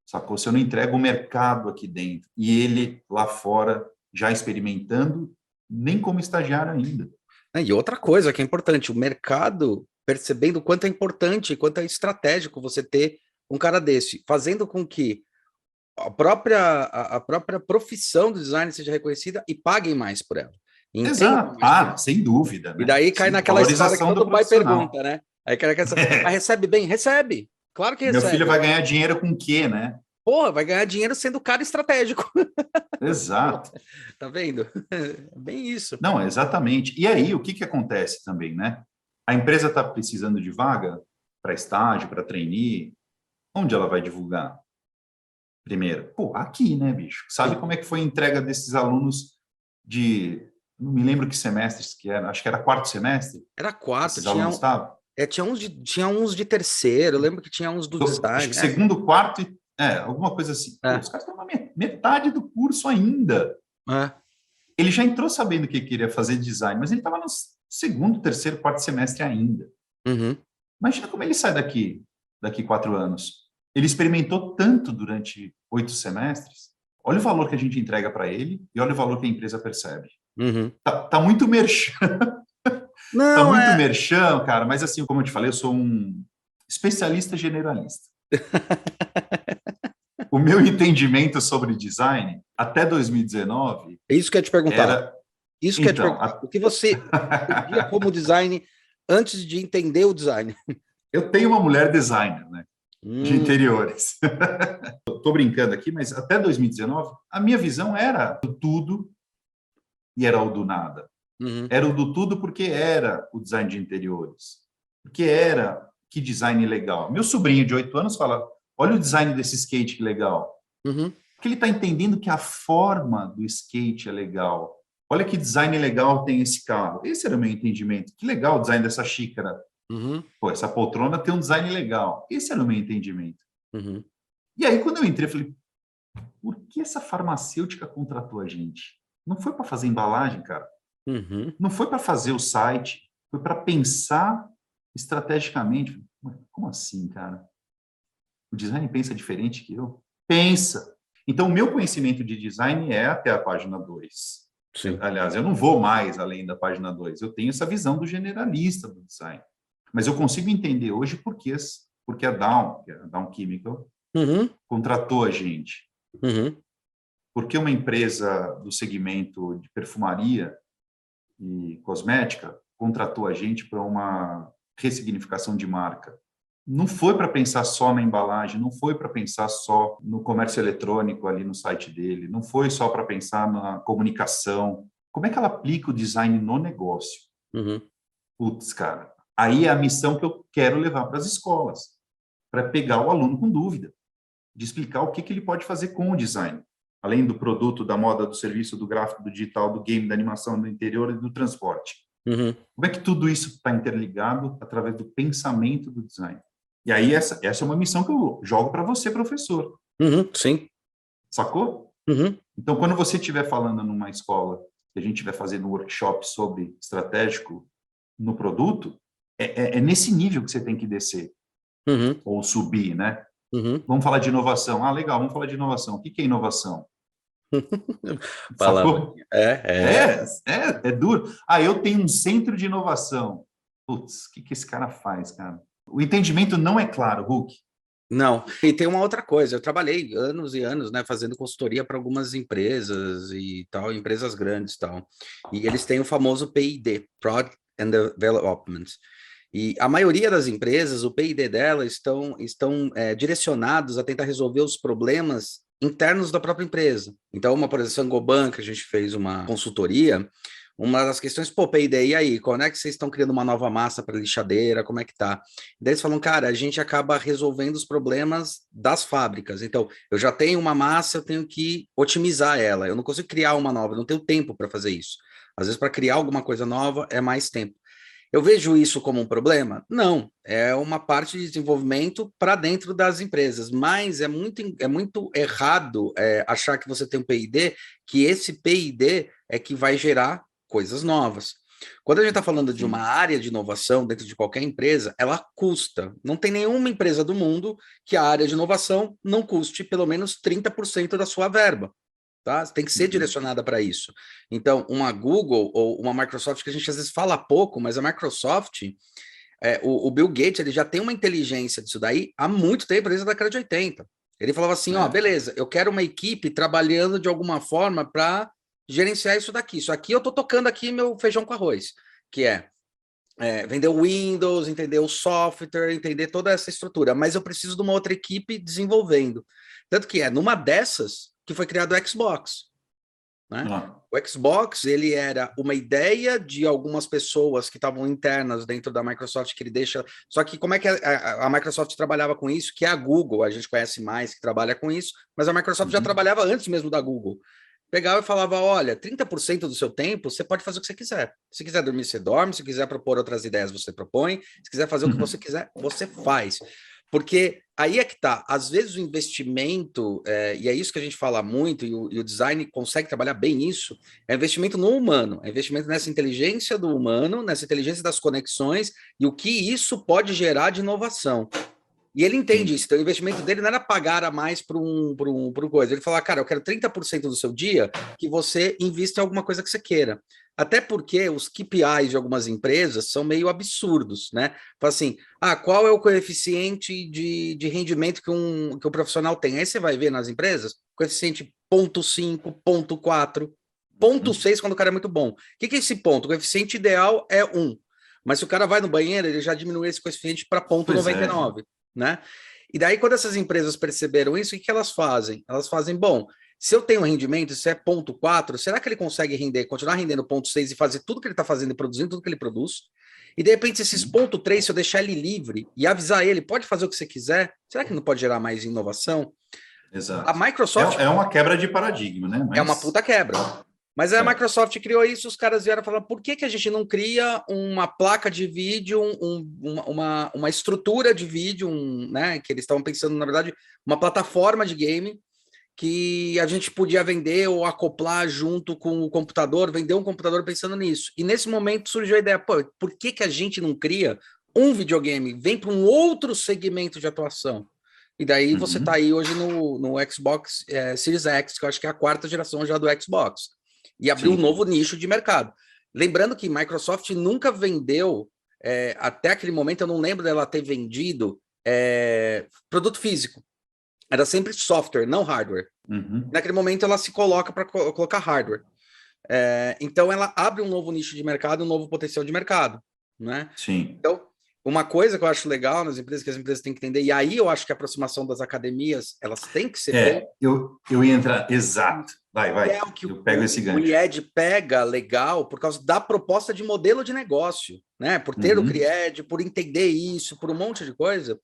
Sacou? Se eu não entrego o mercado aqui dentro e ele lá fora já experimentando, nem como estagiário ainda. E outra coisa que é importante, o mercado percebendo o quanto é importante, quanto é estratégico você ter um cara desse, fazendo com que a própria profissão do design seja reconhecida e paguem mais por ela. Exato. Sem dúvida. Né? E daí cai naquela história que todo pai pergunta, né? Aí recebe bem? Recebe. Claro que recebe. Meu filho vai ganhar dinheiro com o quê, né? Porra, vai ganhar dinheiro sendo cara estratégico. Exato. Tá vendo? É bem isso. Não, exatamente. E aí, o que que acontece também, né? A empresa está precisando de vaga para estágio, para trainee. Onde ela vai divulgar? Primeiro, pô, aqui, né, bicho? Sabe como é que foi a entrega desses alunos de... Não me lembro que semestres que era. Acho que era quarto semestre. Era 4, Esses alunos estavam. tinha uns de terceiro, eu lembro que tinha uns do Acho design. que segundo, quarto, alguma coisa assim. Pô, É. os caras estão na metade do curso ainda. É. Ele já entrou sabendo que queria fazer design, mas ele estava no segundo, terceiro, quarto semestre ainda. Uhum. Imagina como ele sai daqui 4 anos. Ele experimentou tanto durante 8 semestres. Olha o valor que a gente entrega para ele e olha o valor que a empresa percebe. Uhum. Tá muito merchan. Tá Não, muito merchan, cara, mas assim, como eu te falei, eu sou um especialista generalista. O meu entendimento sobre design, até 2019, é isso que eu ia te perguntar. era... Isso que eu ia te perguntar. O que você entendia como design antes de entender o design? Eu tenho uma mulher designer, né? De interiores. Estou brincando aqui, mas até 2019, a minha visão era do tudo e era o do nada. Uhum. Era o do tudo porque era o design de interiores. Porque era que design legal. Meu sobrinho de 8 anos fala, olha o design desse skate que legal. Uhum. Porque ele está entendendo que a forma do skate é legal. Olha que design legal tem esse carro. Esse era o meu entendimento. Que legal o design dessa xícara. Uhum. Pô, essa poltrona tem um design legal. Esse era o meu entendimento. Uhum. E aí, quando eu entrei, eu falei, por que essa farmacêutica contratou a gente? Não foi para fazer embalagem, cara. Uhum. Não foi para fazer o site. Foi para pensar estrategicamente. Como assim, cara? O design pensa diferente que eu? Pensa. Então, o meu conhecimento de design é até a página 2. Sim. Aliás, eu não vou mais além da página 2. Eu tenho essa visão do generalista do design. Mas eu consigo entender hoje porque a Dow, que é a Dow Chemical, contratou a gente. Uhum. Porque uma empresa do segmento de perfumaria e cosmética contratou a gente para uma ressignificação de marca. Não foi para pensar só na embalagem, não foi para pensar só no comércio eletrônico ali no site dele, não foi só para pensar na comunicação. Como é que ela aplica o design no negócio? Uhum. Putz, cara, aí é a missão que eu quero levar para as escolas, para pegar o aluno com dúvida, de explicar o que ele pode fazer com o design, além do produto, da moda, do serviço, do gráfico, do digital, do game, da animação, do interior e do transporte. Uhum. Como é que tudo isso está interligado através do pensamento do design? E aí essa é uma missão que eu jogo para você, professor. Uhum. Sim. Sacou? Uhum. Então, quando você estiver falando numa escola, que a gente estiver fazendo um workshop sobre estratégico no produto, é nesse nível que você tem que descer. Uhum. Ou subir, né? Uhum. Vamos falar de inovação. Ah, legal, vamos falar de inovação. O que é inovação? Palavra. Sacou? É duro. Ah, eu tenho um centro de inovação. Putz, o que esse cara faz, cara? O entendimento não é claro, Hulk. Não, e tem uma outra coisa, eu trabalhei anos e anos, né, fazendo consultoria para algumas empresas e tal, empresas grandes e tal, e eles têm o famoso PID, Product and Development, e a maioria das empresas, o PID delas estão direcionados a tentar resolver os problemas internos da própria empresa. Então, por exemplo, Sangoban, que a gente fez uma consultoria, uma das questões, pô, P&D, e aí, quando é que vocês estão criando uma nova massa para lixadeira, como é que tá? Daí eles falam, cara, a gente acaba resolvendo os problemas das fábricas, então, eu já tenho uma massa, eu tenho que otimizar ela, eu não consigo criar uma nova, eu não tenho tempo para fazer isso. Às vezes, para criar alguma coisa nova, é mais tempo. Eu vejo isso como um problema? Não, é uma parte de desenvolvimento para dentro das empresas, mas é muito errado achar que você tem um P&D, que esse P&D é que vai gerar coisas novas. Quando a gente está falando de uma área de inovação dentro de qualquer empresa, ela custa. Não tem nenhuma empresa do mundo que a área de inovação não custe pelo menos 30% da sua verba. Tá? Tem que ser direcionada para isso. Então, uma Google ou uma Microsoft, que a gente às vezes fala pouco, mas a Microsoft, o Bill Gates, ele já tem uma inteligência disso daí há muito tempo, desde a década de 80. Ele falava assim, ó, beleza, eu quero uma equipe trabalhando de alguma forma para gerenciar isso daqui. Isso aqui eu tô tocando aqui meu feijão com arroz, que é vender o Windows, entender o software, entender toda essa estrutura, mas eu preciso de uma outra equipe desenvolvendo. Tanto que numa dessas que foi criado o Xbox. Né? O Xbox, ele era uma ideia de algumas pessoas que estavam internas dentro da Microsoft, que ele deixa... Só que como é que a Microsoft trabalhava com isso? Que é a Google, a gente conhece mais, que trabalha com isso, mas a Microsoft já trabalhava antes mesmo da Google. Pegava e falava, olha, 30% do seu tempo, você pode fazer o que você quiser. Se quiser dormir, você dorme. Se quiser propor outras ideias, você propõe. Se quiser fazer o que você quiser, você faz. Porque aí é que tá, às vezes o investimento, e é isso que a gente fala muito, e o design consegue trabalhar bem isso, é investimento no humano, é investimento nessa inteligência do humano, nessa inteligência das conexões, e o que isso pode gerar de inovação. E ele entende isso, então o investimento dele não era pagar a mais por um coisa, ele fala, cara, eu quero 30% do seu dia que você invista em alguma coisa que você queira. Até porque os KPIs de algumas empresas são meio absurdos, né? Fala assim, qual é o coeficiente de rendimento que o profissional tem? Aí você vai ver nas empresas, coeficiente 0,5, 0,4, 0,6 quando o cara é muito bom. O que é esse ponto? O coeficiente ideal é 1. Mas se o cara vai no banheiro, ele já diminui esse coeficiente para 0,99. Né? E daí, quando essas empresas perceberam isso, o que elas fazem? Elas fazem, bom, se eu tenho um rendimento, se é 0,4, será que ele consegue continuar rendendo 0,6 e fazer tudo que ele está fazendo e produzindo tudo que ele produz? E de repente, esses 0,3, se eu deixar ele livre e avisar ele, pode fazer o que você quiser, será que não pode gerar mais inovação? Exato. A Microsoft... É uma quebra de paradigma, né? É uma puta quebra. Mas a Microsoft criou isso, os caras vieram falar, por que a gente não cria uma placa de vídeo, uma estrutura de vídeo, né, que eles estavam pensando, na verdade, uma plataforma de game que a gente podia vender ou acoplar junto com o computador, vender um computador pensando nisso. E nesse momento surgiu a ideia, por que a gente não cria um videogame, vem para um outro segmento de atuação? E daí você está aí hoje no Xbox Series X, que eu acho que é a 4ª geração já do Xbox. E abriu um novo nicho de mercado. Lembrando que Microsoft nunca vendeu, até aquele momento, eu não lembro dela ter vendido produto físico. Era sempre software, não hardware. Naquele momento, ela se coloca para colocar hardware. Então, ela abre um novo nicho de mercado, um novo potencial de mercado. Né? Sim. Então, uma coisa que eu acho legal nas empresas, que as empresas têm que entender, e aí eu acho que a aproximação das academias, elas têm que ser feitas. Eu ia entrar, exato. Vai. É o que eu pego esse gancho. O IED pega legal por causa da proposta de modelo de negócio, né? Por ter o CRIED, por entender isso, por um monte de coisa.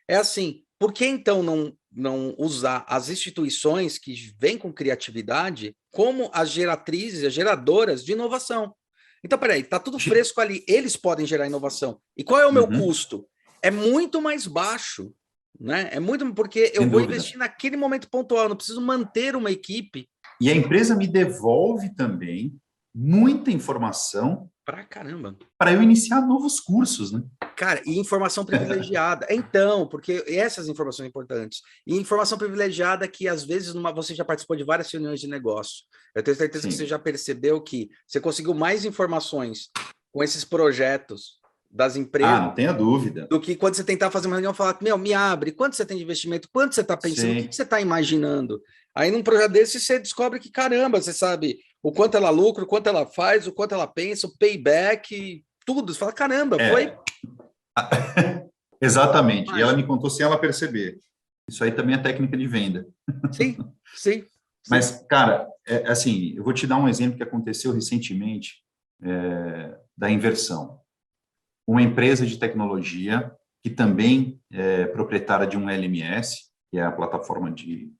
É assim, por que então não usar as instituições que vêm com criatividade como as geratrizes, as geradoras de inovação? Então, peraí, tá tudo fresco ali, eles podem gerar inovação. E qual é o meu custo? É muito mais baixo, né? É muito porque eu vou investir naquele momento pontual, eu não preciso manter uma equipe. E a empresa me devolve também muita informação Pra caramba. Para eu iniciar novos cursos, né? Cara, e informação privilegiada. Então, porque essas informações importantes. E informação privilegiada que, às vezes, você já participou de várias reuniões de negócio. Eu tenho certeza que você já percebeu que você conseguiu mais informações com esses projetos das empresas. Não tenha dúvida. Do que quando você tentar fazer uma reunião e falar, me abre, quanto você tem de investimento, quanto você está pensando, o que você está imaginando? Aí, num projeto desse, você descobre que, caramba, você sabe o quanto ela lucra, o quanto ela faz, o quanto ela pensa, o payback, tudo. Você fala, caramba, foi... Exatamente. E ela me contou sem ela perceber. Isso aí também é técnica de venda. Sim. Mas, cara, assim, eu vou te dar um exemplo que aconteceu recentemente da inversão. Uma empresa de tecnologia que também é proprietária de um LMS, que é a plataforma de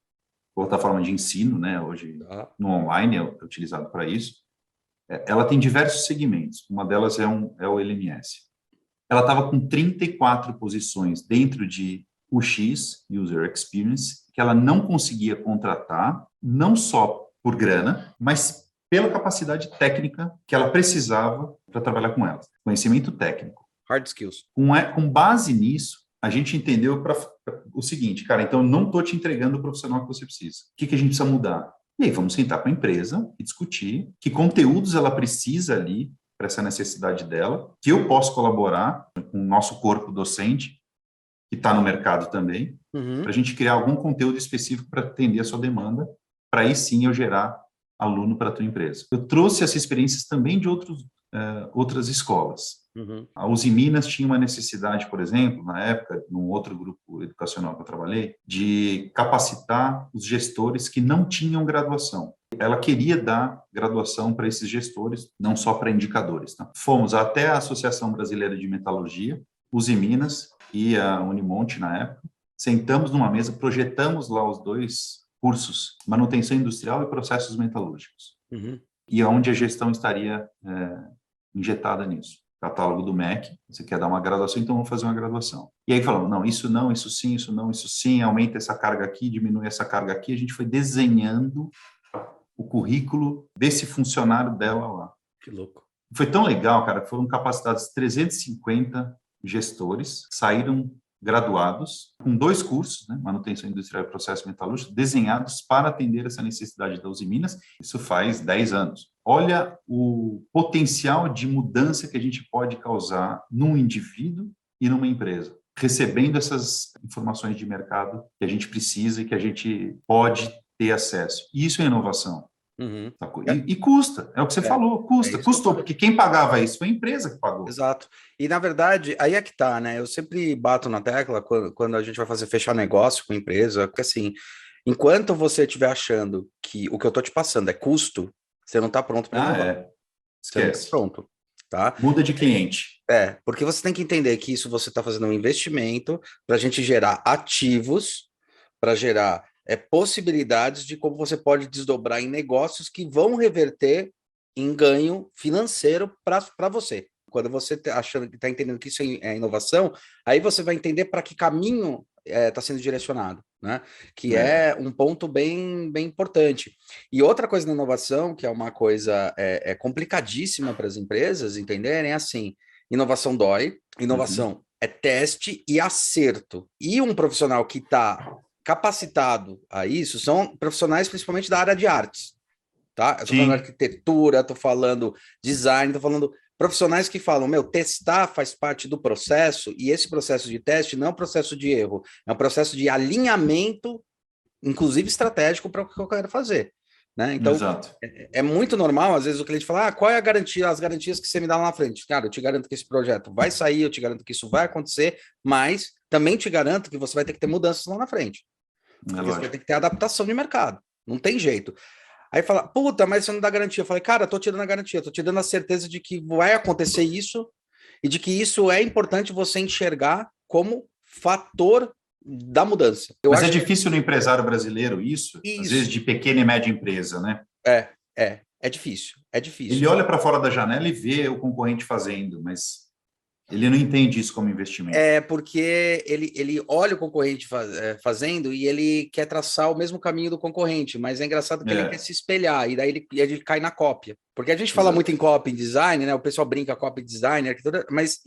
ensino, né? Hoje no online é utilizado para isso. Ela tem diversos segmentos. Uma delas é o LMS. Ela estava com 34 posições dentro de UX, User Experience, que ela não conseguia contratar, não só por grana, mas pela capacidade técnica que ela precisava para trabalhar com elas. Conhecimento técnico. Hard skills. Com base nisso, a gente entendeu o seguinte, cara, então eu não estou te entregando o profissional que você precisa. O que a gente precisa mudar? E aí vamos sentar com a empresa e discutir que conteúdos ela precisa ali para essa necessidade dela, que eu posso colaborar com o nosso corpo docente, que está no mercado também, para a gente criar algum conteúdo específico para atender a sua demanda, para aí sim eu gerar aluno para a tua empresa. Eu trouxe essas experiências também de outras escolas. A Usiminas tinha uma necessidade, por exemplo, na época, num outro grupo educacional que eu trabalhei, de capacitar os gestores que não tinham graduação. Ela queria dar graduação para esses gestores, não só para indicadores. Tá? Fomos até a Associação Brasileira de Metalurgia, Usiminas e a Unimonte, na época, sentamos numa mesa, projetamos lá os 2 cursos, manutenção industrial e processos metalúrgicos, e onde a gestão estaria injetada nisso. Catálogo do MEC, você quer dar uma graduação, então vamos fazer uma graduação. E aí falamos, não, isso sim, isso não, isso sim, aumenta essa carga aqui, diminui essa carga aqui. A gente foi desenhando o currículo desse funcionário dela lá. Que louco. Foi tão legal, cara, foram capacitados 350 gestores, saíram graduados, com 2 cursos, né, manutenção industrial e processo metalúrgico, desenhados para atender essa necessidade da Usiminas. Isso faz 10 anos. Olha o potencial de mudança que a gente pode causar num indivíduo e numa empresa, recebendo essas informações de mercado que a gente precisa e que a gente pode ter acesso. Isso é inovação. E custa, é o que você falou, custou, porque quem pagava isso foi a empresa que pagou. Exato. E, na verdade, aí é que tá, né? Eu sempre bato na tecla quando a gente vai fechar negócio com empresa, porque assim, enquanto você estiver achando que o que eu tô te passando é custo, você não tá pronto para inovar. Você não tá pronto, tá? Muda de cliente. Porque você tem que entender que isso você está fazendo um investimento para a gente gerar ativos, para gerar possibilidades de como você pode desdobrar em negócios que vão reverter em ganho financeiro para você. Quando você está entendendo que isso é inovação, aí você vai entender para que caminho está sendo direcionado, né? Que é um ponto bem, bem importante. E outra coisa na inovação, que é uma coisa complicadíssima para as empresas entenderem, é assim, inovação dói, inovação é teste e acerto. E um profissional que está capacitado a isso são profissionais principalmente da área de artes, tá? Eu tô falando arquitetura, tô falando design, tô falando profissionais que falam, testar faz parte do processo, e esse processo de teste não é um processo de erro, é um processo de alinhamento, inclusive estratégico, para o que eu quero fazer. Né? Então, é muito normal, às vezes, o cliente fala, qual é a garantia, as garantias que você me dá lá na frente? Cara, eu te garanto que esse projeto vai sair, eu te garanto que isso vai acontecer, mas também te garanto que você vai ter que ter mudanças lá na frente. Porque você vai ter que ter adaptação de mercado. Não tem jeito. Aí fala, puta, mas você não dá garantia. Eu falei, cara, tô te dando a garantia, tô te dando a certeza de que vai acontecer isso e de que isso é importante você enxergar como fator da mudança. Mas é difícil no empresário brasileiro isso, às vezes de pequena e média empresa, né? É difícil, é difícil. Ele olha para fora da janela e vê o concorrente fazendo, mas ele não entende isso como investimento. Porque ele olha o concorrente fazendo e ele quer traçar o mesmo caminho do concorrente, mas é engraçado que ele quer se espelhar, e daí ele cai na cópia. Porque a gente fala muito em cópia, em design, né? O pessoal brinca cópia, design, arquitetura, mas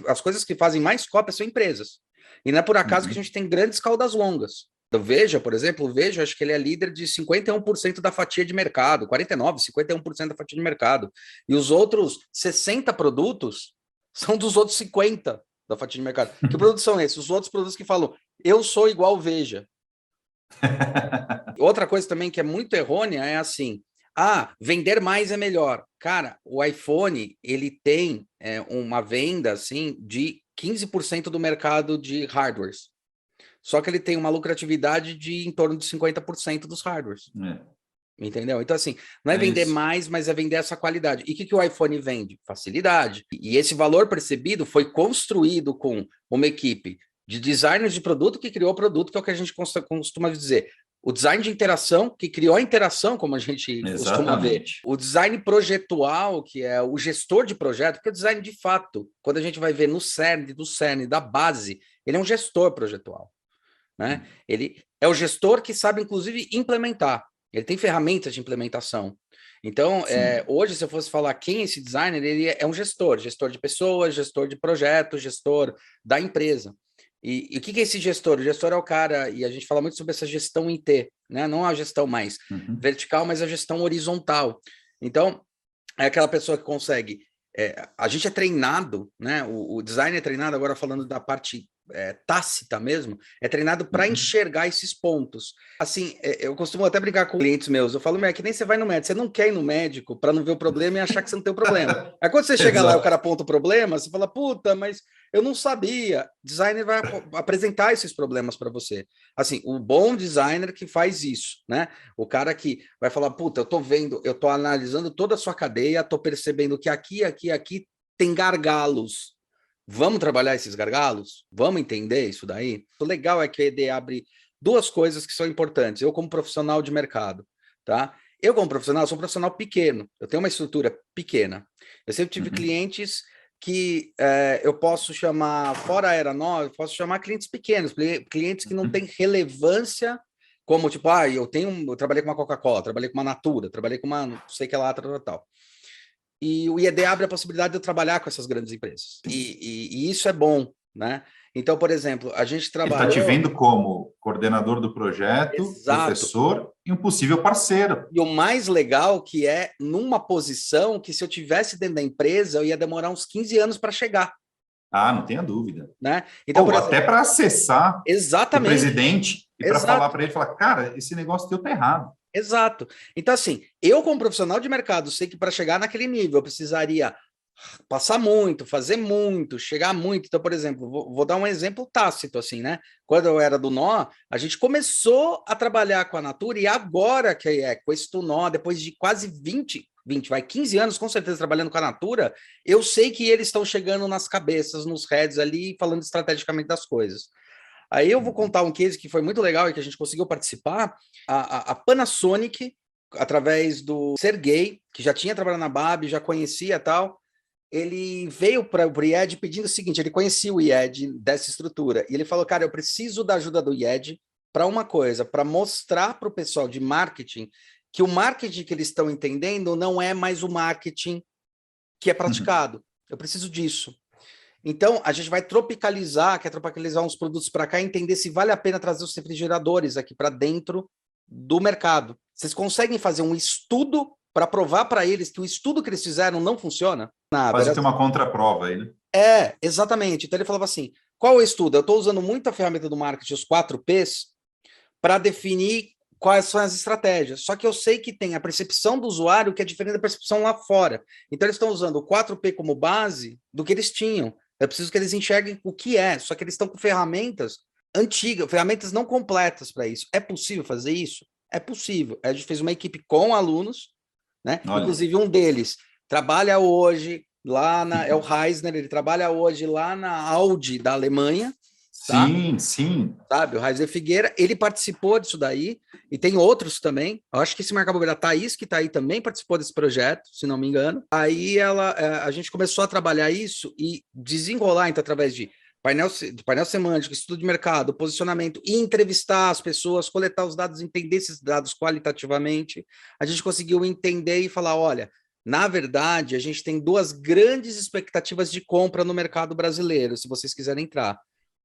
as coisas que fazem mais cópia são empresas. E não é por acaso que a gente tem grandes caudas longas. Então, Veja, por exemplo, o Veja, acho que ele é líder de 51% da fatia de mercado, 49%, 51% da fatia de mercado. E os outros 60 produtos são dos outros 50 da fatia de mercado. Que produtos são esses? Os outros produtos que falam, eu sou igual Veja. Outra coisa também que é muito errônea é assim, vender mais é melhor. Cara, o iPhone, ele tem uma venda assim de 15% do mercado de hardwares. Só que ele tem uma lucratividade de em torno de 50% dos hardwares. Entendeu? Então, assim, não é vender mais, mas é vender essa qualidade. E o que o iPhone vende? Facilidade. E esse valor percebido foi construído com uma equipe de designers de produto que criou o produto, que é o que a gente costuma dizer. O design de interação, que criou a interação, como a gente costuma ver. O design projetual, que é o gestor de projeto, porque o design, de fato, quando a gente vai ver no cerne, da base, ele é um gestor projetual. Né? Ele é o gestor que sabe, inclusive, implementar. Ele tem ferramentas de implementação. Então, hoje, se eu fosse falar quem é esse designer, ele é um gestor de pessoas, gestor de projetos, gestor da empresa. E o que é esse gestor? O gestor é o cara, e a gente fala muito sobre essa gestão em T, né? Não a gestão mais vertical, mas a gestão horizontal. Então, é aquela pessoa que consegue... a gente é treinado, né? O design é treinado, agora falando da parte tácita mesmo, é treinado para enxergar esses pontos. Assim, eu costumo até brincar com clientes meus, eu falo, é que nem você vai no médico, você não quer ir no médico para não ver o problema e achar que você não tem o problema. Aí quando você chega lá e o cara aponta o problema, você fala, puta, mas eu não sabia. Designer vai apresentar esses problemas para você. Assim, o bom designer que faz isso, né? O cara que vai falar, puta, eu tô vendo, eu tô analisando toda a sua cadeia, tô percebendo que aqui tem gargalos. Vamos trabalhar esses gargalos? Vamos entender isso daí? O legal é que a ED abre duas coisas que são importantes. Eu, como profissional de mercado, tá? Eu, como profissional, sou um profissional pequeno. Eu tenho uma estrutura pequena. Eu sempre tive clientes que eu posso chamar, fora a Era Nova, posso chamar clientes pequenos, clientes que não têm relevância, como tipo, eu trabalhei com uma Coca-Cola, trabalhei com uma Natura, trabalhei com uma, não sei que lá, tal. E o IED abre a possibilidade de eu trabalhar com essas grandes empresas. E isso é bom, né? Então, por exemplo, a gente trabalha... Ele está te vendo como coordenador do projeto, Exato, professor e um possível parceiro. E o mais legal que é numa posição que se eu tivesse dentro da empresa, eu ia demorar uns 15 anos para chegar. Ah, não tenha dúvida. Né? Então, por exemplo, até para acessar o presidente e para falar para ele, cara, esse negócio teu tá errado. Exato. Então, assim, eu como profissional de mercado sei que para chegar naquele nível eu precisaria passar muito, fazer muito, chegar muito. Então, por exemplo, vou dar um exemplo tácito, assim, né? Quando eu era do Nó, a gente começou a trabalhar com a Natura e agora que com esse do Nó, depois de quase 15 anos, com certeza, trabalhando com a Natura, eu sei que eles estão chegando nas cabeças, nos heads ali, falando estrategicamente das coisas. Aí eu vou contar um case que foi muito legal e que a gente conseguiu participar. A Panasonic, através do Sergei, que já tinha trabalhado na BAB, já conhecia tal, ele veio para o IED pedindo o seguinte, ele conhecia o IED dessa estrutura, e ele falou, cara, eu preciso da ajuda do IED para uma coisa, para mostrar para o pessoal de marketing que o marketing que eles estão entendendo não é mais o marketing que é praticado. Eu preciso disso. Então, a gente vai quer tropicalizar uns produtos para cá e entender se vale a pena trazer os refrigeradores aqui para dentro do mercado. Vocês conseguem fazer um estudo para provar para eles que o estudo que eles fizeram não funciona? Quase ter uma contraprova aí, né? Exatamente. Então, ele falava assim, qual é o estudo? Eu estou usando muito a ferramenta do marketing, os 4Ps, para definir quais são as estratégias. Só que eu sei que tem a percepção do usuário que é diferente da percepção lá fora. Então, eles estão usando o 4P como base do que eles tinham. Eu preciso que eles enxerguem o que é, só que eles estão com ferramentas antigas, ferramentas não completas para isso. É possível fazer isso? É possível. A gente fez uma equipe com alunos, né? Inclusive um deles trabalha hoje lá é o Reisner, ele trabalha hoje lá na Audi da Alemanha. Tá? Sim. Sabe, o Raizer Figueira, ele participou disso daí, e tem outros também. Eu acho que esse Marca Bobeira, a Thaís, que está aí, também participou desse projeto, se não me engano. Aí a gente começou a trabalhar isso e desenrolar, então, através de painel semântico, estudo de mercado, posicionamento, e entrevistar as pessoas, coletar os dados, entender esses dados qualitativamente. A gente conseguiu entender e falar, olha, na verdade, a gente tem duas grandes expectativas de compra no mercado brasileiro, se vocês quiserem entrar.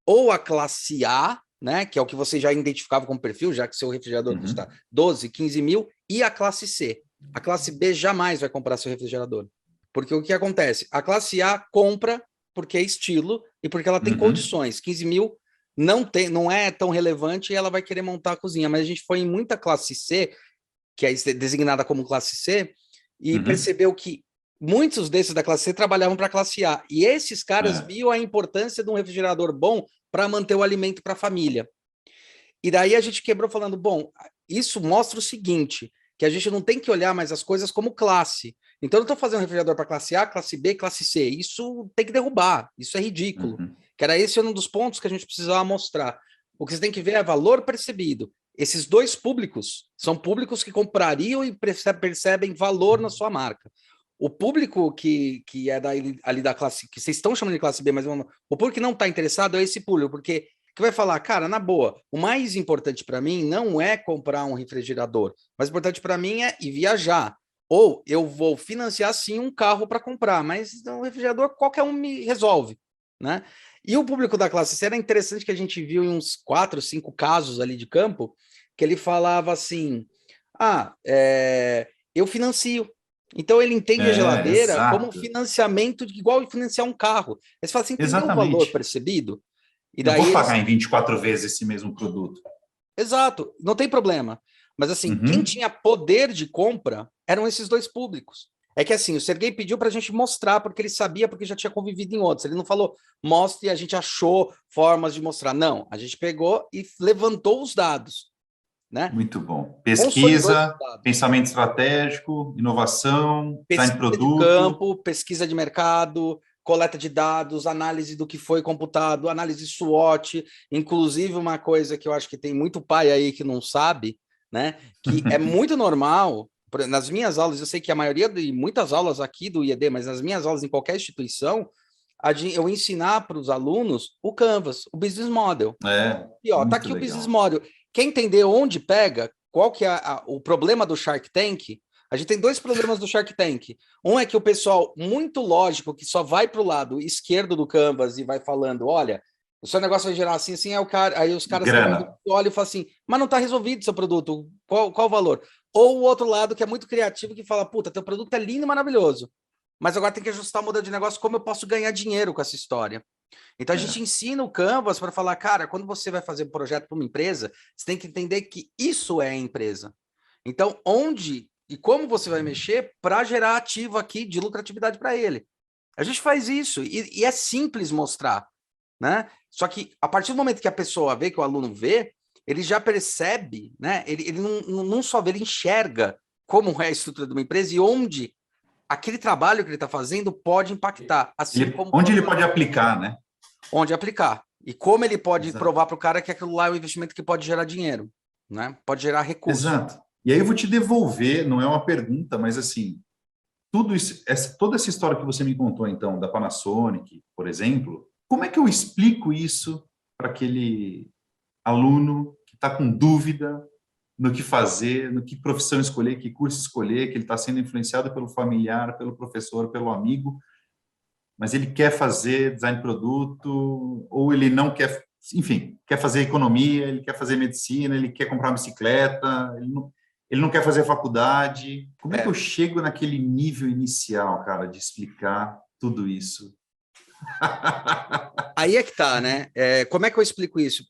Ou a classe A, né, que é o que você já identificava como perfil, já que seu refrigerador custa 12, 15 mil, e a classe C. A classe B jamais vai comprar seu refrigerador. Porque o que acontece? A classe A compra porque é estilo e porque ela tem condições. 15 mil não é tão relevante e ela vai querer montar a cozinha. Mas a gente foi em muita classe C, que é designada como classe C, e percebeu que muitos desses da classe C trabalhavam para a classe A. E esses caras viam a importância de um refrigerador bom para manter o alimento para a família. E daí a gente quebrou falando, bom, isso mostra o seguinte, que a gente não tem que olhar mais as coisas como classe. Então eu estou fazendo um refrigerador para classe A, classe B, classe C. Isso tem que derrubar, isso é ridículo. Que era esse um dos pontos que a gente precisava mostrar. O que você tem que ver é valor percebido. Esses dois públicos são públicos que comprariam e percebem valor na sua marca. O público que é ali da classe, que vocês estão chamando de classe B, mas o público que não está interessado é esse público, porque que vai falar, cara, na boa, o mais importante para mim não é comprar um refrigerador, o mais importante para mim é ir viajar. Ou eu vou financiar sim um carro para comprar, mas um refrigerador qualquer um me resolve, né? E o público da classe C era interessante que a gente viu em uns 4, 5 casos ali de campo, que ele falava assim, eu financio. Então ele entende a geladeira como um financiamento igual financiar um carro. Aí você fala assim, entendeu o valor percebido? E daí eu vou pagar em 24 vezes esse mesmo produto. Exato, não tem problema. Mas assim, quem tinha poder de compra eram esses dois públicos. É que assim, o Sergey pediu para a gente mostrar, porque ele sabia, porque já tinha convivido em outros. Ele não falou, mostre, e a gente achou formas de mostrar. Não, a gente pegou e levantou os dados. Né? Muito bom. Pesquisa, pensamento estratégico, inovação, design de produto. De campo, pesquisa de mercado, coleta de dados, análise do que foi computado, análise SWOT, inclusive uma coisa que eu acho que tem muito pai aí que não sabe, né? Que é muito normal. Nas minhas aulas, eu sei que a maioria de muitas aulas aqui do IED, mas nas minhas aulas em qualquer instituição, eu ensinar para os alunos o Canvas, o Business Model. E ó, tá aqui legal. O Business Model. Quem entender onde pega, qual que é o problema do Shark Tank, a gente tem dois problemas do Shark Tank. Um é que o pessoal, muito lógico, que só vai para o lado esquerdo do Canvas e vai falando, olha, o seu negócio vai gerar assim, assim, aí os caras olham e falam assim, mas não está resolvido o seu produto, qual o valor? Ou o outro lado, que é muito criativo, que fala, puta, teu produto é lindo e maravilhoso, mas agora tem que ajustar o modelo de negócio, como eu posso ganhar dinheiro com essa história? Então a gente ensina o Canvas para falar, cara, quando você vai fazer um projeto para uma empresa, você tem que entender que isso é a empresa. Então, onde e como você vai mexer para gerar ativo aqui de lucratividade para ele. A gente faz isso e é simples mostrar, né? Só que a partir do momento que a pessoa vê, que o aluno vê, ele já percebe, né? Ele não só vê, ele enxerga como é a estrutura de uma empresa e onde aquele trabalho que ele está fazendo pode impactar. Assim como onde ele pode aplicar, né? Onde aplicar. E como ele pode provar para o cara que aquilo lá é um investimento que pode gerar dinheiro, né? Pode gerar recursos. Exato. E aí eu vou te devolver, não é uma pergunta, mas assim, tudo isso, toda essa história que você me contou, então, da Panasonic, por exemplo, como é que eu explico isso para aquele aluno que está com dúvida no que fazer, no que profissão escolher, que curso escolher, que ele está sendo influenciado pelo familiar, pelo professor, pelo amigo, mas ele quer fazer design de produto, ou ele não quer, enfim, quer fazer economia, ele quer fazer medicina, ele quer comprar uma bicicleta, ele não quer fazer faculdade. Como é que eu chego naquele nível inicial, cara, de explicar tudo isso? Aí é que tá, né? Como é que eu explico isso?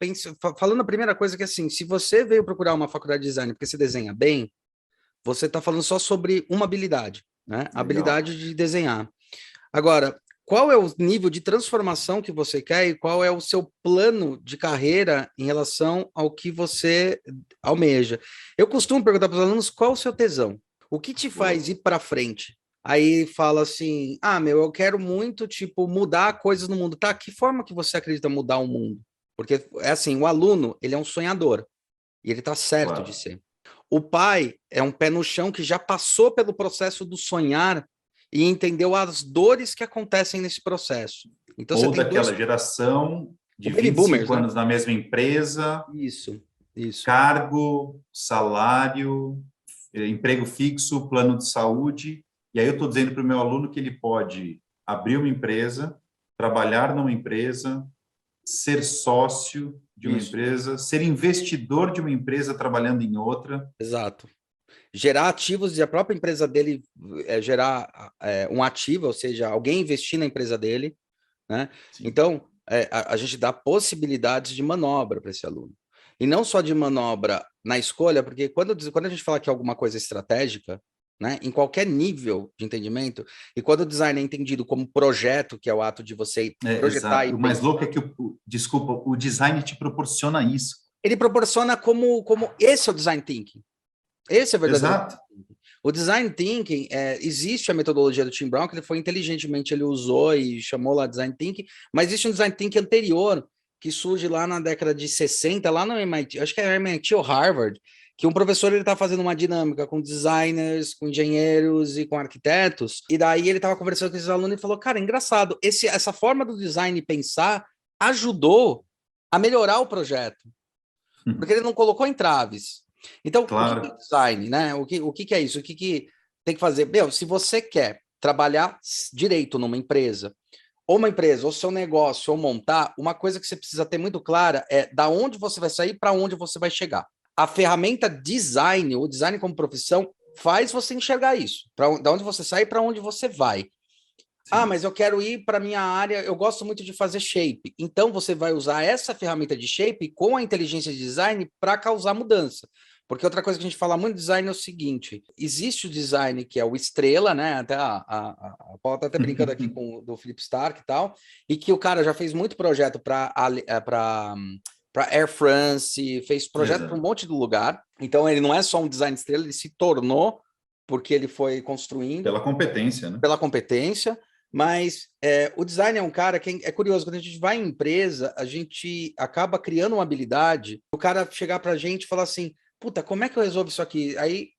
Falando a primeira coisa que, assim, se você veio procurar uma faculdade de design porque você desenha bem, você está falando só sobre uma habilidade, né? Legal. A habilidade de desenhar. Agora, qual é o nível de transformação que você quer e qual é o seu plano de carreira em relação ao que você almeja? Eu costumo perguntar para os alunos qual o seu tesão, o que te faz ir para frente? Aí fala assim, eu quero muito, tipo, mudar coisas no mundo. Tá, que forma que você acredita mudar o mundo? Porque, é assim, o aluno, ele é um sonhador e ele tá certo de ser. O pai é um pé no chão que já passou pelo processo do sonhar e entendeu as dores que acontecem nesse processo. Então, ou daquela geração de 25 boomers, anos na mesma empresa. Isso. Cargo, salário, emprego fixo, plano de saúde. E aí eu estou dizendo para o meu aluno que ele pode abrir uma empresa, trabalhar numa empresa, ser sócio de uma empresa, ser investidor de uma empresa trabalhando em outra. Exato. Gerar ativos e a própria empresa dele gerar um ativo, ou seja, alguém investir na empresa dele, né? Sim. Então, a gente dá possibilidades de manobra para esse aluno. E não só de manobra na escolha, porque quando a gente fala que é alguma coisa estratégica, né, em qualquer nível de entendimento, e quando o design é entendido como projeto, que é o ato de você projetar... O mais louco é que, o design te proporciona isso. Ele proporciona como esse é o design thinking. Esse é o verdadeiro. Exato. O design thinking, existe a metodologia do Tim Brown, que ele foi inteligentemente, ele usou e chamou lá design thinking, mas existe um design thinking anterior, que surge lá na década de 60, lá no MIT, acho que é MIT ou Harvard, que um professor ele tá fazendo uma dinâmica com designers, com engenheiros e com arquitetos, e daí ele estava conversando com esses alunos e falou, cara, engraçado, essa forma do design pensar ajudou a melhorar o projeto, porque ele não colocou entraves. Então, claro. O que é design, né? O que é isso? O que tem que fazer? Se você quer trabalhar direito numa empresa, ou seu negócio, ou montar, uma coisa que você precisa ter muito clara é da onde você vai sair para onde você vai chegar. A ferramenta design, o design como profissão, faz você enxergar isso. Da onde você sai para onde você vai. Ah, mas eu quero ir para minha área, eu gosto muito de fazer shape. Então, você vai usar essa ferramenta de shape com a inteligência de design para causar mudança. Porque outra coisa que a gente fala muito de design é o seguinte, existe o design que é o estrela, né? Até a Paula tá até brincando aqui com do Philip Stark e tal, e que o cara já fez muito projeto para Air France, fez projeto para um monte de lugar. Então, ele não é só um design estrela, ele se tornou porque ele foi construindo. Pela competência, né? Pela competência. Mas o design é um cara que é curioso, quando a gente vai em empresa, a gente acaba criando uma habilidade, o cara chegar para a gente e falar assim, puta, como é que eu resolvo isso aqui? Aí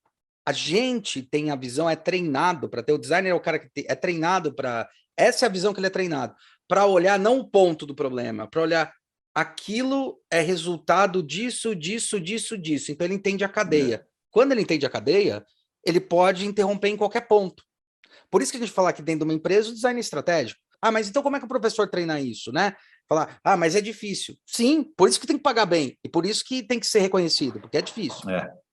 a gente tem a visão, é treinado para ter, o designer é o cara que é treinado para, essa é a visão que ele é treinado, para olhar não o ponto do problema, para olhar aquilo é resultado disso, disso, disso, disso. Então ele entende a cadeia. Quando ele entende a cadeia, ele pode interromper em qualquer ponto. Por isso que a gente fala que dentro de uma empresa o design é estratégico. Ah, mas então como é que o professor treina isso, né? Falar, ah, mas é difícil. Sim, por isso que tem que pagar bem. E por isso que tem que ser reconhecido, porque é difícil.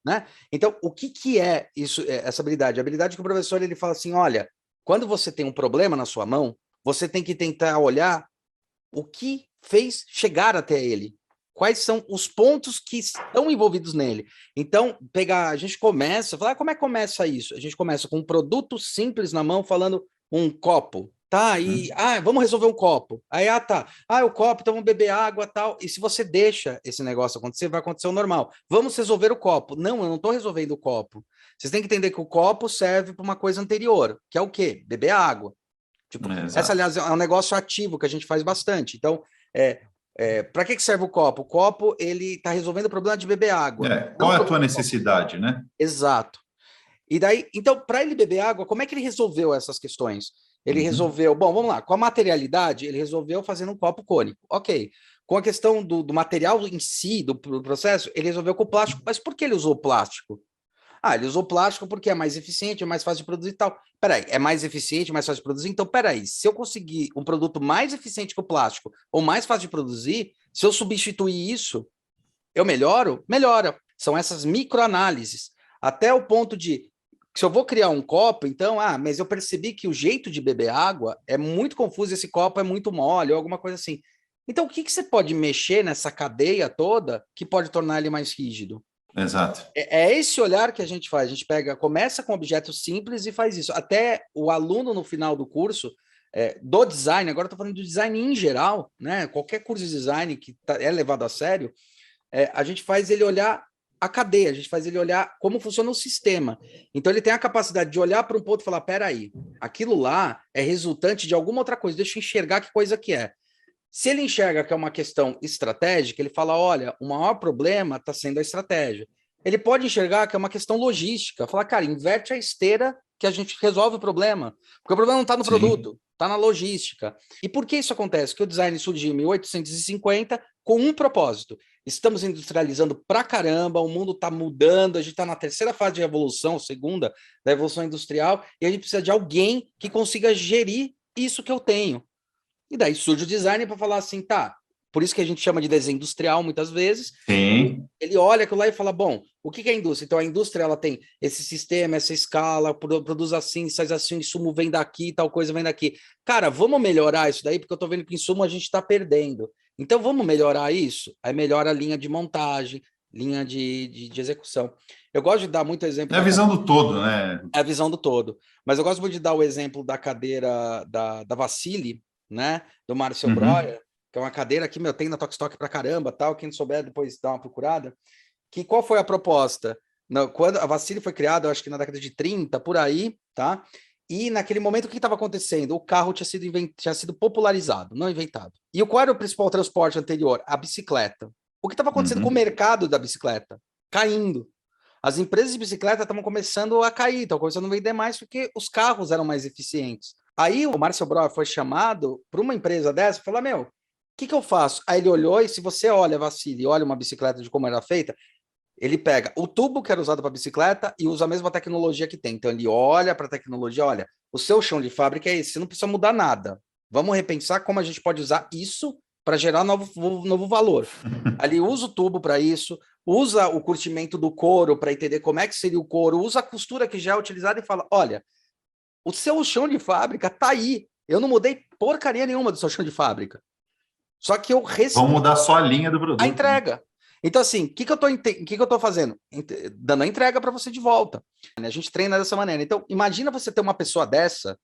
Né? Então, o que é isso, essa habilidade? A habilidade que o professor ele fala assim, olha, quando você tem um problema na sua mão, você tem que tentar olhar o que fez chegar até ele. Quais são os pontos que estão envolvidos nele. Então, a gente começa, falar, como é que começa isso? A gente começa com um produto simples na mão, falando um copo, tá? E, vamos resolver um copo. Aí, tá. O copo, então vamos beber água, tal. E se você deixa esse negócio acontecer, vai acontecer o normal. Vamos resolver o copo. Não, eu não estou resolvendo o copo. Vocês têm que entender que o copo serve para uma coisa anterior, que é o quê? Beber água. Tipo, essa, aliás, é um negócio ativo que a gente faz bastante. Então, para que serve o copo? O copo, ele está resolvendo o problema de beber água. Qual é a tua necessidade, né? Exato. E daí, então, para ele beber água, como é que ele resolveu essas questões? Ele resolveu, bom, vamos lá, com a materialidade, ele resolveu fazendo um copo cônico. Ok. Com a questão do material em si, do processo, ele resolveu com o plástico. Mas por que ele usou plástico? Ele usou plástico porque é mais eficiente, é mais fácil de produzir e tal. Peraí, é mais eficiente, mais fácil de produzir? Então, peraí, se eu conseguir um produto mais eficiente que o plástico ou mais fácil de produzir, se eu substituir isso, eu melhoro? Melhora. São essas microanálises. Até o ponto de, se eu vou criar um copo, então, mas eu percebi que o jeito de beber água é muito confuso, esse copo é muito mole, ou alguma coisa assim. Então, o que você pode mexer nessa cadeia toda que pode tornar ele mais rígido? Exato. É esse olhar que a gente faz. A gente começa com objetos simples e faz isso. Até o aluno no final do curso do design, agora estou falando do design em geral, né? Qualquer curso de design que é levado a sério, a gente faz ele olhar a cadeia, a gente faz ele olhar como funciona o sistema. Então ele tem a capacidade de olhar para um ponto e falar, peraí, aquilo lá é resultante de alguma outra coisa, deixa eu enxergar que coisa que é. Se ele enxerga que é uma questão estratégica, ele fala, olha, o maior problema está sendo a estratégia. Ele pode enxergar que é uma questão logística, falar, cara, inverte a esteira que a gente resolve o problema. Porque o problema não está no produto, está na logística. E por que isso acontece? Que o design surgiu em 1850 com um propósito. Estamos industrializando pra caramba, o mundo está mudando, a gente está na terceira fase de evolução, segunda da evolução industrial, e a gente precisa de alguém que consiga gerir isso que eu tenho. E daí surge o design para falar assim, tá, por isso que a gente chama de desenho industrial muitas vezes. Sim. Ele olha aquilo lá e fala, bom, o que é a indústria? Então a indústria ela tem esse sistema, essa escala, produz assim, faz assim, insumo vem daqui, tal coisa vem daqui. Cara, vamos melhorar isso daí, porque eu tô vendo que insumo a gente está perdendo. Então vamos melhorar isso? Aí melhora a linha de montagem, linha de execução. Eu gosto de dar muito exemplo... É a visão do todo, né? É a visão do todo. Mas eu gosto muito de dar o exemplo da cadeira da Vassili, né, do Marcel Breuer, que é uma cadeira que, tem na Tokstok pra caramba, tal, quem não souber depois dá uma procurada, que qual foi a proposta? Quando a Vassili foi criada, eu acho que na década de 30, por aí, tá? E naquele momento, o que estava acontecendo? O carro tinha sido popularizado, não inventado. E qual era o principal transporte anterior? A bicicleta. O que estava acontecendo com o mercado da bicicleta? Caindo. As empresas de bicicleta estavam começando a cair, estavam começando a não vender mais porque os carros eram mais eficientes. Aí o Marcel Breuer foi chamado para uma empresa dessa e falou, o que eu faço? Aí ele olhou e se você olha, Vassili, olha uma bicicleta de como era feita, ele pega o tubo que era usado para bicicleta e usa a mesma tecnologia que tem. Então ele olha para a tecnologia, olha, o seu chão de fábrica é esse, você não precisa mudar nada. Vamos repensar como a gente pode usar isso para gerar novo valor. Ali usa o tubo para isso, usa o curtimento do couro para entender como é que seria o couro, usa a costura que já é utilizada e fala, olha, o seu chão de fábrica está aí. Eu não mudei porcaria nenhuma do seu chão de fábrica. Só que eu recebi... Vamos mudar só a linha do produto. A entrega. Né? Então, assim, o que eu tô fazendo? Dando a entrega para você de volta. A gente treina dessa maneira. Então, imagina você ter uma pessoa dessa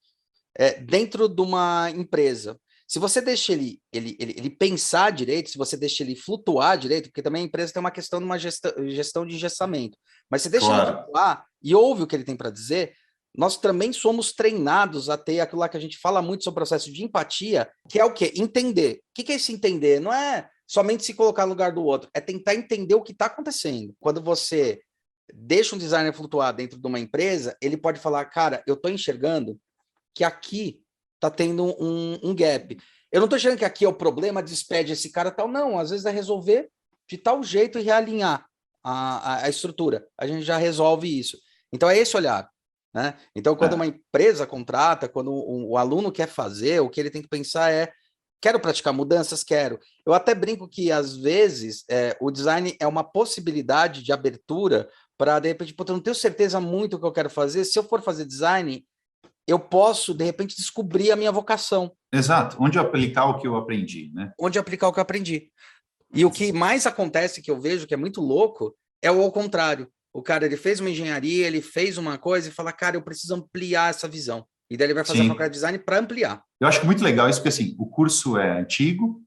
dentro de uma empresa. Se você deixa ele pensar direito, se você deixa ele flutuar direito, porque também a empresa tem uma questão de uma gestão de engessamento, mas você deixa ele flutuar e ouve o que ele tem para dizer, nós também somos treinados a ter aquilo lá que a gente fala muito sobre o processo de empatia, que é o quê? Entender. O que é esse entender? Não é somente se colocar no lugar do outro, é tentar entender o que está acontecendo. Quando você deixa um designer flutuar dentro de uma empresa, ele pode falar, cara, eu estou enxergando que aqui está tendo um gap. Eu não estou enxergando que aqui é o problema, despede esse cara tal, não, às vezes é resolver de tal jeito e realinhar a estrutura. A gente já resolve isso. Então é esse olhar. Né? Então, quando uma empresa contrata, quando o aluno quer fazer, o que ele tem que pensar é: quero praticar mudanças? Quero. Eu até brinco que, às vezes, o design é uma possibilidade de abertura para, de repente, eu não tenho certeza muito o que eu quero fazer. Se eu for fazer design, eu posso, de repente, descobrir a minha vocação. Exato. Onde aplicar o que eu aprendi, né? Onde aplicar o que eu aprendi. E o que mais acontece, que eu vejo, que é muito louco, é o ao contrário. O cara, ele fez uma engenharia, ele fez uma coisa e fala, cara, eu preciso ampliar essa visão. E daí ele vai fazer a faculdade de design para ampliar. Eu acho muito legal isso, porque assim, o curso é antigo,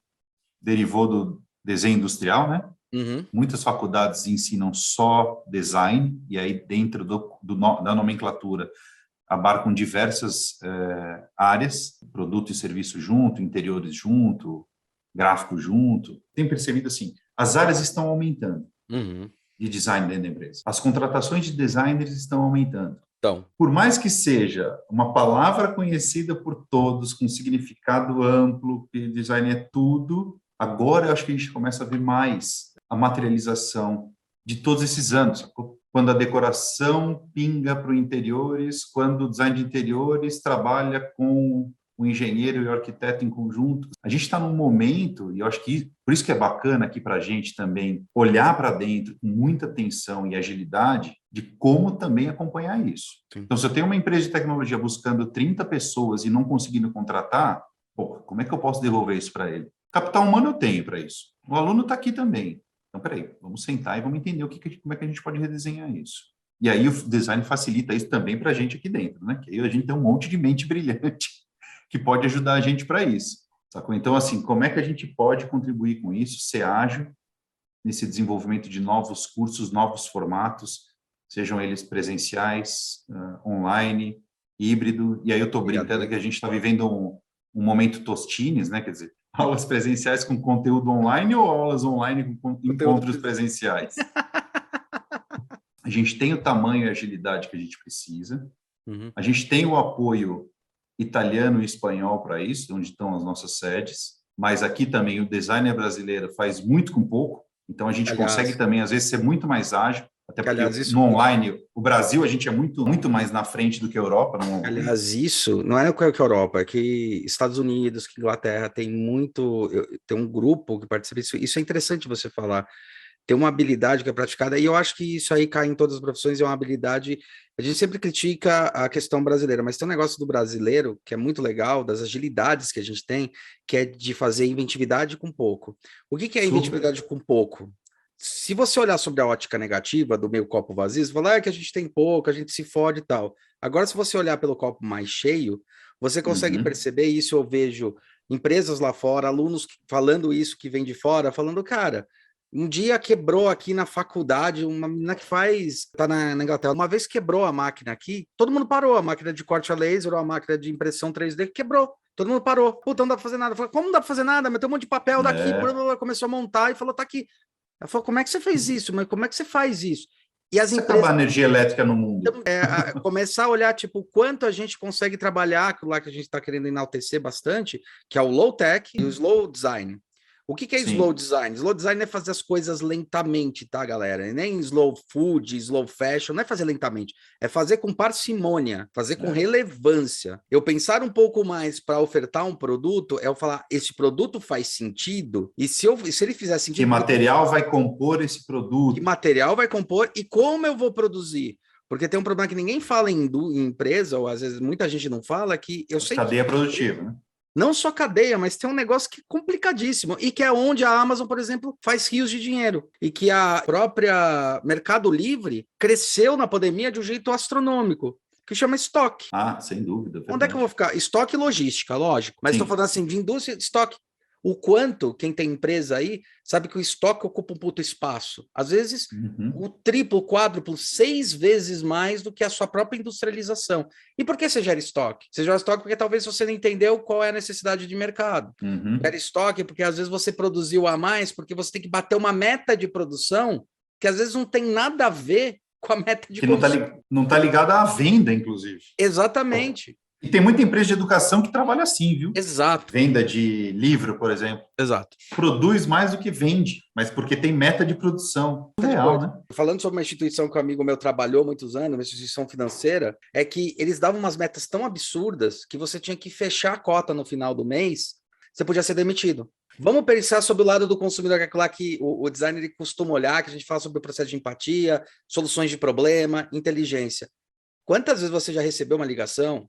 derivou do desenho industrial, né? Uhum. Muitas faculdades ensinam só design, e aí dentro da nomenclatura abarcam diversas áreas, produto e serviço junto, interiores junto, gráfico junto. Tem percebido assim, as áreas estão aumentando. Uhum. De design dentro da empresa. As contratações de designers estão aumentando. Então, por mais que seja uma palavra conhecida por todos, com significado amplo, que design é tudo, agora eu acho que a gente começa a ver mais a materialização de todos esses anos. Quando a decoração pinga para o interiores, quando o design de interiores trabalha com o engenheiro e o arquiteto em conjunto. A gente está num momento, e eu acho que por isso que é bacana aqui para a gente também olhar para dentro com muita atenção e agilidade de como também acompanhar isso. Sim. Então, se eu tenho uma empresa de tecnologia buscando 30 pessoas e não conseguindo contratar, como é que eu posso devolver isso para ele? Capital humano eu tenho para isso. O aluno está aqui também. Então, peraí, vamos sentar e vamos entender como é que a gente pode redesenhar isso. E aí o design facilita isso também para a gente aqui dentro, né? Que aí a gente tem um monte de mente brilhante que pode ajudar a gente para isso. Sacou? Então, assim, como é que a gente pode contribuir com isso, ser ágil nesse desenvolvimento de novos cursos, novos formatos, sejam eles presenciais, online, híbrido, e aí eu estou brincando que a gente está vivendo um momento Tostines, né? Quer dizer, aulas presenciais com conteúdo online ou aulas online com encontros presenciais? A gente tem o tamanho e a agilidade que a gente precisa, a gente tem o apoio italiano e espanhol para isso, onde estão as nossas sedes, mas aqui também o designer brasileiro faz muito com pouco, então a gente consegue também, às vezes, ser muito mais ágil, até porque no online, o Brasil, a gente é muito mais na frente do que a Europa. Aliás, isso não é que a Europa, é que Estados Unidos, que Inglaterra, tem um grupo que participa disso. Isso é interessante você falar. Tem uma habilidade que é praticada, e eu acho que isso aí cai em todas as profissões, é uma habilidade. A gente sempre critica a questão brasileira, mas tem um negócio do brasileiro que é muito legal, das agilidades que a gente tem, que é de fazer inventividade com pouco. O que é inventividade com pouco? Se você olhar sobre a ótica negativa do meio copo vazio, você fala que a gente tem pouco, a gente se fode e tal. Agora, se você olhar pelo copo mais cheio, você consegue perceber isso. Eu vejo empresas lá fora, alunos falando isso que vem de fora, falando, cara, um dia quebrou aqui na faculdade, uma menina que tá na Inglaterra, uma vez quebrou a máquina aqui, todo mundo parou, a máquina de corte a laser ou a máquina de impressão 3D quebrou, todo mundo parou. Puta, não dá pra fazer nada. Eu falei, como não dá pra fazer nada? Meteu um monte de papel daqui, começou a montar e falou, tá aqui. Ela falou, como é que você fez isso? Mas como é que você faz isso? E as empresas... acabar a energia elétrica no mundo. Começar a olhar, tipo, quanto a gente consegue trabalhar aquilo lá que a gente está querendo enaltecer bastante, que é o low-tech e o slow design. O que é slow design? Slow design é fazer as coisas lentamente, tá, galera? E nem slow food, slow fashion, não é fazer lentamente, é fazer com parcimônia, fazer com relevância. Eu pensar um pouco mais para ofertar um produto, é eu falar, esse produto faz sentido? E se ele fizer sentido... Que material vai compor esse produto? Que material vai compor e como eu vou produzir? Porque tem um problema que ninguém fala em empresa, ou às vezes muita gente não fala, que eu sei... Cadeia produtiva, né? Não só cadeia, mas tem um negócio que é complicadíssimo, e que é onde a Amazon, por exemplo, faz rios de dinheiro, e que a própria Mercado Livre cresceu na pandemia de um jeito astronômico, que chama estoque. Ah, sem dúvida. Verdade. Onde é que eu vou ficar? Estoque e logística, lógico. Mas estou falando assim, de indústria de estoque. O quanto, quem tem empresa aí, sabe que o estoque ocupa um puto espaço. Às vezes, o triplo, quádruplo, 6 vezes mais do que a sua própria industrialização. E por que você gera estoque? Você gera estoque porque talvez você não entendeu qual é a necessidade de mercado. Gera estoque porque às vezes você produziu a mais, porque você tem que bater uma meta de produção que às vezes não tem nada a ver com a meta de produção. Que não está ligada à venda, inclusive. Exatamente. E tem muita empresa de educação que trabalha assim, viu? Exato. Venda de livro, por exemplo. Exato. Produz mais do que vende, mas porque tem meta de produção. Real, né? Falando sobre uma instituição que um amigo meu trabalhou muitos anos, uma instituição financeira, é que eles davam umas metas tão absurdas que você tinha que fechar a cota no final do mês, você podia ser demitido. Vamos pensar sobre o lado do consumidor, que é lá que o designer ele costuma olhar, que a gente fala sobre o processo de empatia, soluções de problema, inteligência. Quantas vezes você já recebeu uma ligação,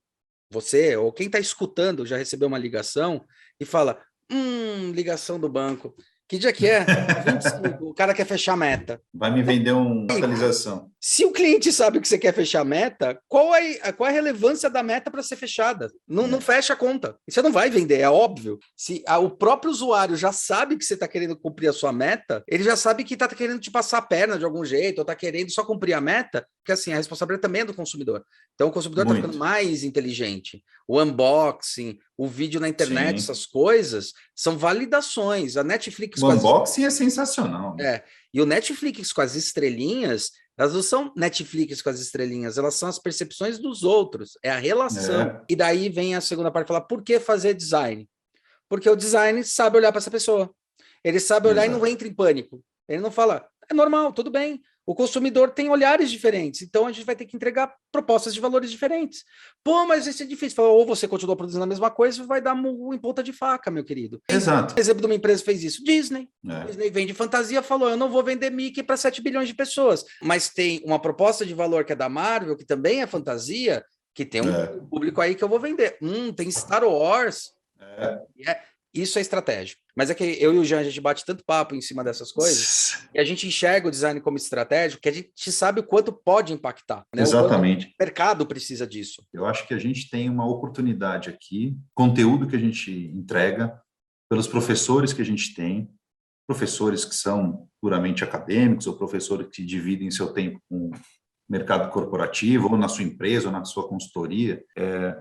você ou quem está escutando já recebeu uma ligação e fala, ligação do banco, que dia que é? 25, o cara quer fechar a meta. Vai me vender uma atualização. Se o cliente sabe que você quer fechar a meta, qual é a relevância da meta para ser fechada? Não fecha a conta. Você não vai vender, é óbvio. Se o próprio usuário já sabe que você está querendo cumprir a sua meta, ele já sabe que está querendo te passar a perna de algum jeito, ou está querendo só cumprir a meta, porque assim, a responsabilidade também é do consumidor. Então o consumidor está ficando mais inteligente. O unboxing, o vídeo na internet, essas coisas, são validações. A Netflix... O unboxing é sensacional. Né? E o Netflix com as estrelinhas, elas não são Netflix com as estrelinhas, elas são as percepções dos outros, é a relação. E daí vem a segunda parte, falar por que fazer design? Porque o design sabe olhar para essa pessoa. Ele sabe olhar e não entra em pânico. Ele não fala, é normal, tudo bem. O consumidor tem olhares diferentes, então a gente vai ter que entregar propostas de valores diferentes. Pô, mas isso é difícil. Fala, ou você continua produzindo a mesma coisa, vai dar murro em ponta de faca, meu querido. Exato. Um exemplo de uma empresa que fez isso, Disney. Disney vende fantasia, falou, eu não vou vender Mickey para 7 bilhões de pessoas. Mas tem uma proposta de valor que é da Marvel, que também é fantasia, que tem um público aí que eu vou vender. Tem Star Wars. Isso é estratégia. Mas é que eu e o Jean, a gente bate tanto papo em cima dessas coisas, e a gente enxerga o design como estratégico, que a gente sabe o quanto pode impactar. Né? Exatamente. O mercado precisa disso. Eu acho que a gente tem uma oportunidade aqui, conteúdo que a gente entrega, pelos professores que a gente tem, professores que são puramente acadêmicos, ou professores que dividem seu tempo com o mercado corporativo, ou na sua empresa, ou na sua consultoria.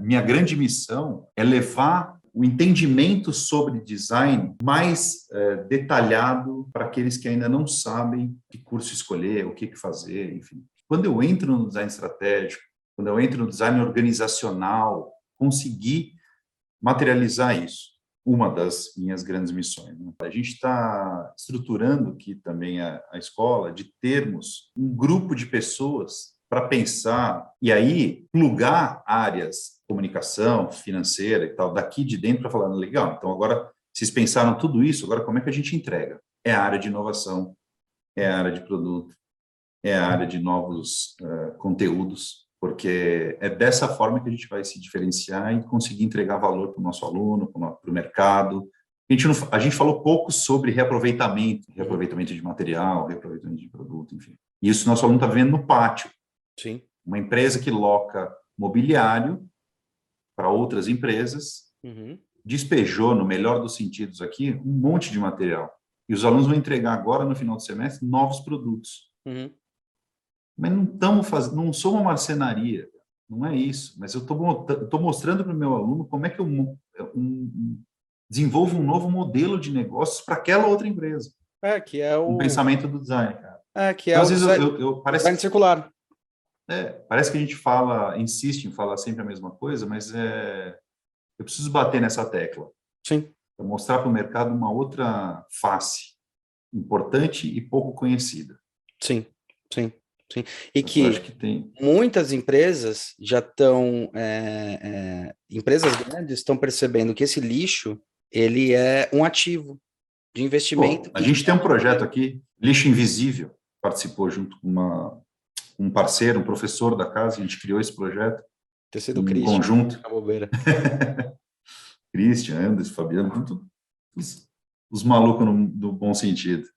Minha grande missão é levar o entendimento sobre design mais detalhado para aqueles que ainda não sabem que curso escolher, o que fazer, enfim. Quando eu entro no design estratégico, quando eu entro no design organizacional, conseguir materializar isso. Uma das minhas grandes missões. Né? A gente está estruturando aqui também a escola de termos um grupo de pessoas para pensar e aí plugar áreas, comunicação, financeira e tal, daqui de dentro para falar, legal, então agora vocês pensaram tudo isso, agora como é que a gente entrega? É a área de inovação, é a área de produto, é a área de novos conteúdos, porque é dessa forma que a gente vai se diferenciar e conseguir entregar valor para o nosso aluno, para o mercado. A gente falou pouco sobre reaproveitamento de material, reaproveitamento de produto, enfim. E isso nosso aluno está vendo no pátio. Sim. Uma empresa que loca mobiliário para outras empresas, despejou, no melhor dos sentidos aqui, um monte de material. E os alunos vão entregar agora, no final do semestre, novos produtos. Mas não sou uma marcenaria, não é isso. Mas eu estou mostrando para o meu aluno como é que eu desenvolvo um novo modelo de negócios para aquela outra empresa. Que é o pensamento do design, cara. Que é então, às vezes parece design circular. Parece que a gente insiste em falar sempre a mesma coisa, mas eu preciso bater nessa tecla. Sim. Para mostrar para o mercado uma outra face importante e pouco conhecida. Sim. E que muitas empresas já estão, empresas grandes estão percebendo que esse lixo, ele é um ativo de investimento. A gente tem um projeto aqui, Lixo Invisível, participou junto com um parceiro, um professor da casa, a gente criou esse projeto. Ter sido em conjunto. Christian, Anderson, Fabiano, os malucos no bom sentido.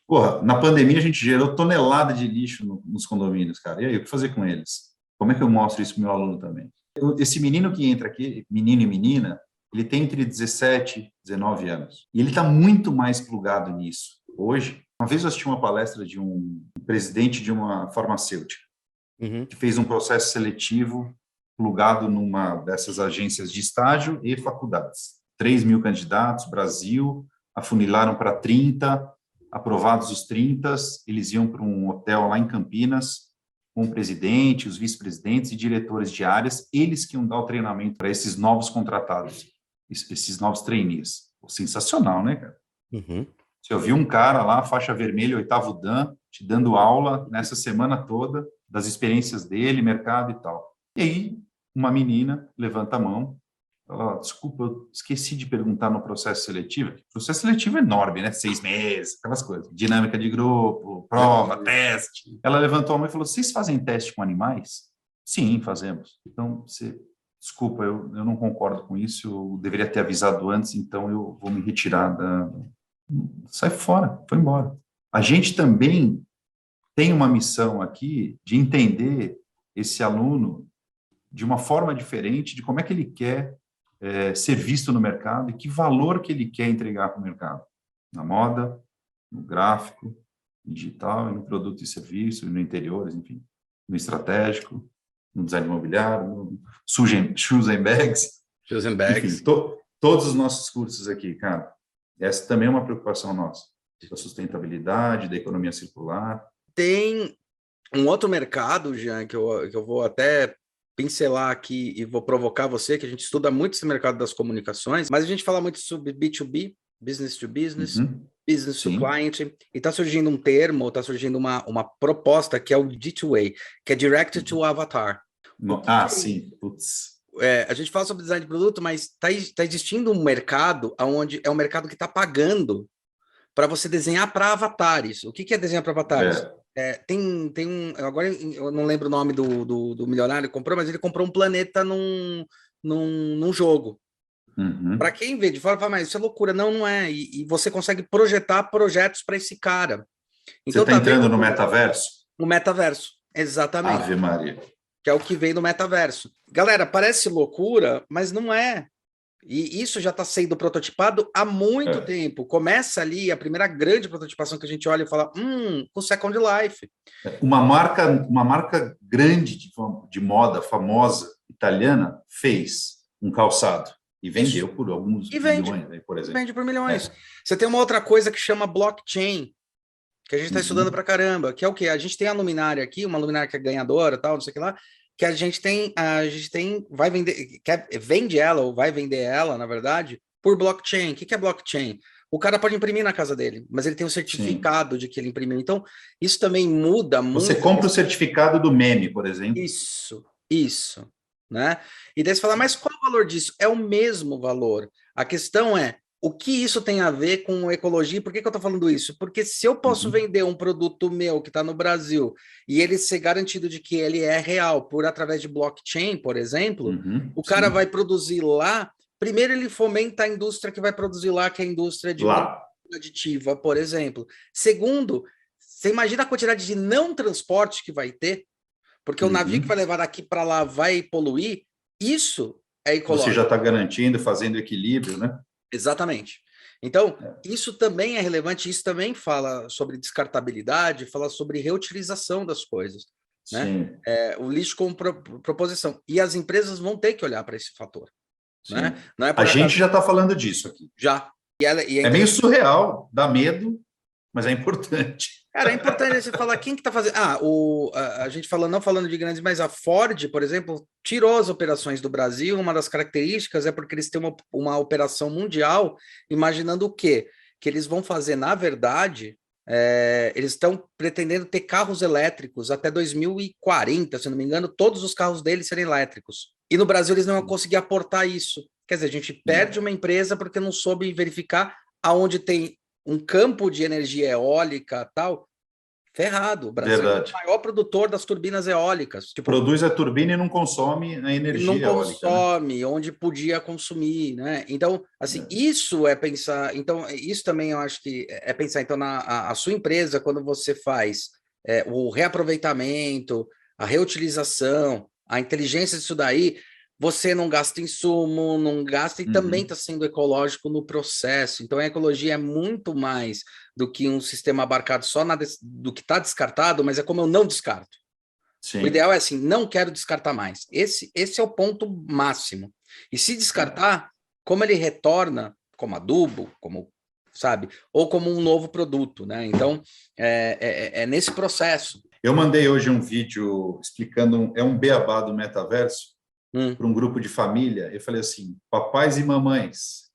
Porra, na pandemia a gente gerou tonelada de lixo nos condomínios, cara. E aí, o que fazer com eles? Como é que eu mostro isso para o meu aluno também? Esse menino que entra aqui, menino e menina, ele tem entre 17 e 19 anos. E ele está muito mais plugado nisso. Hoje, uma vez eu assisti uma palestra de um presidente de uma farmacêutica, que fez um processo seletivo plugado numa dessas agências de estágio e faculdades. 3.000 candidatos, Brasil, afunilaram para 30, aprovados os 30, eles iam para um hotel lá em Campinas, com o presidente, os vice-presidentes e diretores de áreas, eles que iam dar o treinamento para esses novos contratados, esses novos trainees. Sensacional, né, cara? Você ouviu um cara lá, faixa vermelha, 8º Dan, te dando aula nessa semana toda das experiências dele, mercado e tal. E aí, uma menina levanta a mão, fala, desculpa, eu esqueci de perguntar no processo seletivo. O processo seletivo é enorme, né? 6 meses, aquelas coisas. Dinâmica de grupo, prova, teste. Ela levantou a mão e falou, vocês fazem teste com animais? Sim, fazemos. Então, desculpa, eu não concordo com isso, eu deveria ter avisado antes, então eu vou me retirar Sai fora, foi embora. A gente também tem uma missão aqui de entender esse aluno de uma forma diferente, de como é que ele quer ser visto no mercado e que valor que ele quer entregar para o mercado. Na moda, no gráfico, no digital, no produto e serviço, no interiores, enfim, no estratégico, no design imobiliário, no shoes and bags. Shoes and bags. Enfim, todos os nossos cursos aqui, cara. Essa também é uma preocupação nossa, da sustentabilidade, da economia circular. Tem um outro mercado, Jean, que eu vou até pincelar aqui e vou provocar você, que a gente estuda muito esse mercado das comunicações, mas a gente fala muito sobre B2B, business to business, business to client, e está surgindo um termo, está surgindo uma proposta que é o D2A, que é Direct to Avatar. Sim, putz. A gente fala sobre design de produto, mas está existindo um mercado onde é um mercado que está pagando para você desenhar para avatares. O que é desenhar para avatares? Tem um... Agora eu não lembro o nome do milionário que comprou, mas ele comprou um planeta num jogo. Para quem vê de fora, fala, mas isso é loucura. Não é. E você consegue projetar projetos para esse cara. Então, você está entrando no metaverso? No metaverso, exatamente. Ave Maria. Que é o que vem do metaverso. Galera, parece loucura, mas não é. E isso já está sendo prototipado há muito tempo. Começa ali a primeira grande prototipação que a gente olha e fala, com Second Life. Uma marca grande de moda, famosa, italiana, fez um calçado e vendeu por alguns milhões, né, por exemplo. Vende por milhões. Você tem uma outra coisa que chama blockchain, que a gente está estudando pra caramba, que é o quê? A gente tem a luminária aqui, uma luminária que é ganhadora, tal, não sei o que lá, que a gente tem, vai vender, vende ela, ou vai vender ela, na verdade, por blockchain. O que é blockchain? O cara pode imprimir na casa dele, mas ele tem um certificado de que ele imprimiu. Então, isso também muda muito. Você compra o certificado do meme, por exemplo. Isso, né? E daí você fala, mas qual é o valor disso? É o mesmo valor. A questão é, o que isso tem a ver com ecologia? Por que eu estou falando isso? Porque se eu posso vender um produto meu que está no Brasil e ele ser garantido de que ele é real através de blockchain, por exemplo, o cara vai produzir lá. Primeiro, ele fomenta a indústria que vai produzir lá, que é a indústria de aditiva, por exemplo. Segundo, você imagina a quantidade de não transporte que vai ter, porque o navio que vai levar daqui para lá vai poluir. Isso é ecológico. Você já está garantindo, fazendo equilíbrio, né? Exatamente. Então, isso também é relevante, isso também fala sobre descartabilidade, fala sobre reutilização das coisas. Né? O lixo como proposição. E as empresas vão ter que olhar para esse fator. Né? Não é a gente já está falando disso aqui. Já. É meio surreal, dá medo, mas é importante. Cara, é importante você falar quem que está fazendo. A gente não falando de grandes, mas a Ford, por exemplo, tirou as operações do Brasil. Uma das características é porque eles têm uma operação mundial, imaginando o quê? Que eles vão fazer, na verdade, eles estão pretendendo ter carros elétricos até 2040, se não me engano, todos os carros deles serem elétricos. E no Brasil eles não vão conseguir aportar isso. Quer dizer, a gente perde uma empresa porque não soube verificar aonde tem um campo de energia eólica tal, ferrado. O Brasil Verdade. é o maior produtor das turbinas eólicas. Tipo, produz a turbina e não consome a energia não eólica. consome, né? Onde podia consumir, né? Então, assim, isso é pensar. Então, isso também eu acho que é pensar. Então, a sua empresa, quando você faz o reaproveitamento, a reutilização, a inteligência disso daí, você não gasta insumo, não gasta e também está sendo ecológico no processo. Então, a ecologia é muito mais do que um sistema abarcado só do que está descartado, mas é como eu não descarto. Sim. O ideal é assim, não quero descartar mais. Esse é o ponto máximo. E se descartar, como ele retorna como adubo, como, sabe, ou como um novo produto, né? Então, é nesse processo. Eu mandei hoje um vídeo explicando, é um beabá do metaverso, para um grupo de família. Eu falei assim, papais e mamães,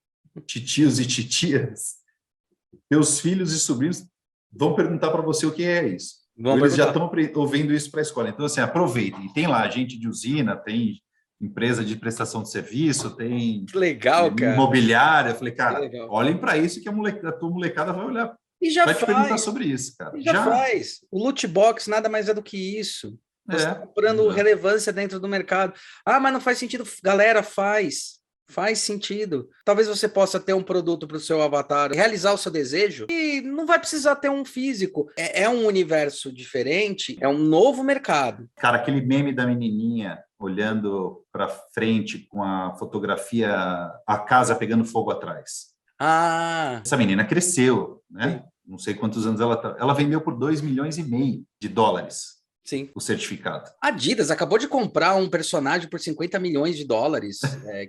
titios e titias, teus filhos e sobrinhos vão perguntar para você o que é isso. Eles já estão ouvindo isso para a escola. Então, assim, aproveitem. Tem lá gente de usina, tem empresa de prestação de serviço, tem legal, cara. Imobiliária. Eu falei, cara, olhem para isso que a tua molecada vai olhar. E já vai te perguntar sobre isso, cara. E já faz. O loot box nada mais é do que isso. Você está comprando relevância dentro do mercado. Ah, mas não faz sentido. Galera, faz. Faz sentido. Talvez você possa ter um produto para o seu avatar, realizar o seu desejo, e não vai precisar ter um físico. É um universo diferente, é um novo mercado. Cara, aquele meme da menininha olhando para frente com a fotografia, a casa pegando fogo atrás. Essa menina cresceu, né? Sim. Não sei quantos anos ela vendeu por 2,5 milhões de dólares. Sim. O certificado. Adidas acabou de comprar um personagem por 50 milhões de dólares,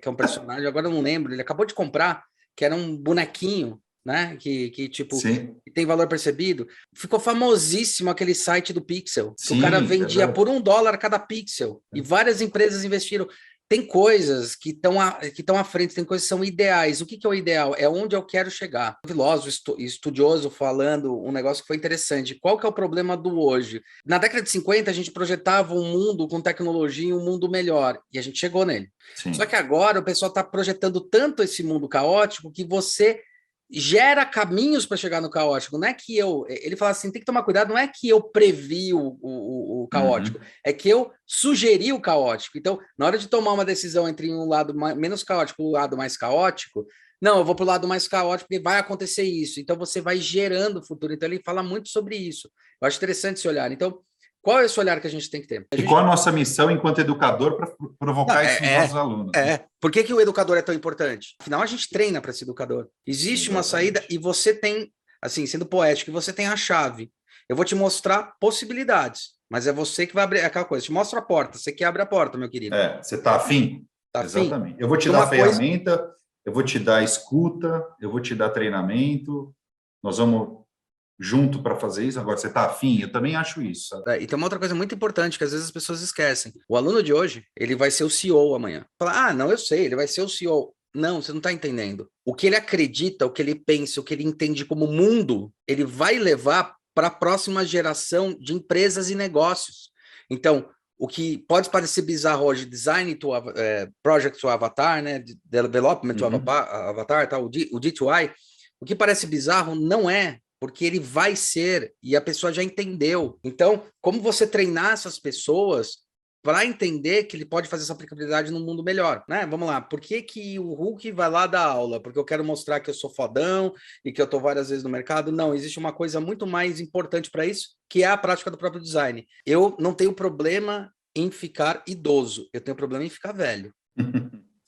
que é um personagem, agora eu não lembro, ele acabou de comprar, que era um bonequinho, né? Que tipo, que tem valor percebido. Ficou famosíssimo aquele site do Pixel, que o cara vendia por $1 cada pixel, e várias empresas investiram. Tem coisas que estão à frente, tem coisas que são ideais. O que é o ideal? É onde eu quero chegar. Um filósofo estudioso falando um negócio que foi interessante. Qual que é o problema do hoje? Na década de 50, a gente projetava um mundo com tecnologia e um mundo melhor. E a gente chegou nele. Sim. Só que agora o pessoal está projetando tanto esse mundo caótico que você gera caminhos para chegar no caótico. Não é que ele fala assim, tem que tomar cuidado, não é que eu previ o caótico, é que eu sugeri o caótico. Então, na hora de tomar uma decisão entre um lado menos caótico e um lado mais caótico, não, eu vou para o lado mais caótico porque vai acontecer isso. Então, você vai gerando o futuro. Então, ele fala muito sobre isso. Eu acho interessante esse olhar. Então, qual é esse olhar que a gente tem que ter? E qual a nossa missão enquanto educador para provocar isso nos nossos alunos? Por que o educador é tão importante? Afinal, a gente treina para ser educador. Existe uma saída e você tem, assim, sendo poético, você tem a chave. Eu vou te mostrar possibilidades, mas é você que vai abrir aquela coisa. Te mostro a porta, você que abre a porta, meu querido. Você está afim? Exatamente. Eu vou te dar ferramenta, eu vou te dar escuta, eu vou te dar treinamento, nós vamos junto para fazer isso. Agora, você está afim? Eu também acho isso. Sabe? E tem uma outra coisa muito importante que às vezes as pessoas esquecem. O aluno de hoje, ele vai ser o CEO amanhã. Fala, não, eu sei, ele vai ser o CEO. Não, você não está entendendo. O que ele acredita, o que ele pensa, o que ele entende como mundo, ele vai levar para a próxima geração de empresas e negócios. Então, o que pode parecer bizarro hoje, design to project to avatar, né? Development to avatar, tá? O D2I, o que parece bizarro não é, porque ele vai ser, e a pessoa já entendeu. Então, como você treinar essas pessoas para entender que ele pode fazer essa aplicabilidade num mundo melhor, né? Vamos lá, por que o Hulk vai lá dar aula? Porque eu quero mostrar que eu sou fodão e que eu estou várias vezes no mercado? Não, existe uma coisa muito mais importante para isso, que é a prática do próprio design. Eu não tenho problema em ficar idoso, eu tenho problema em ficar velho.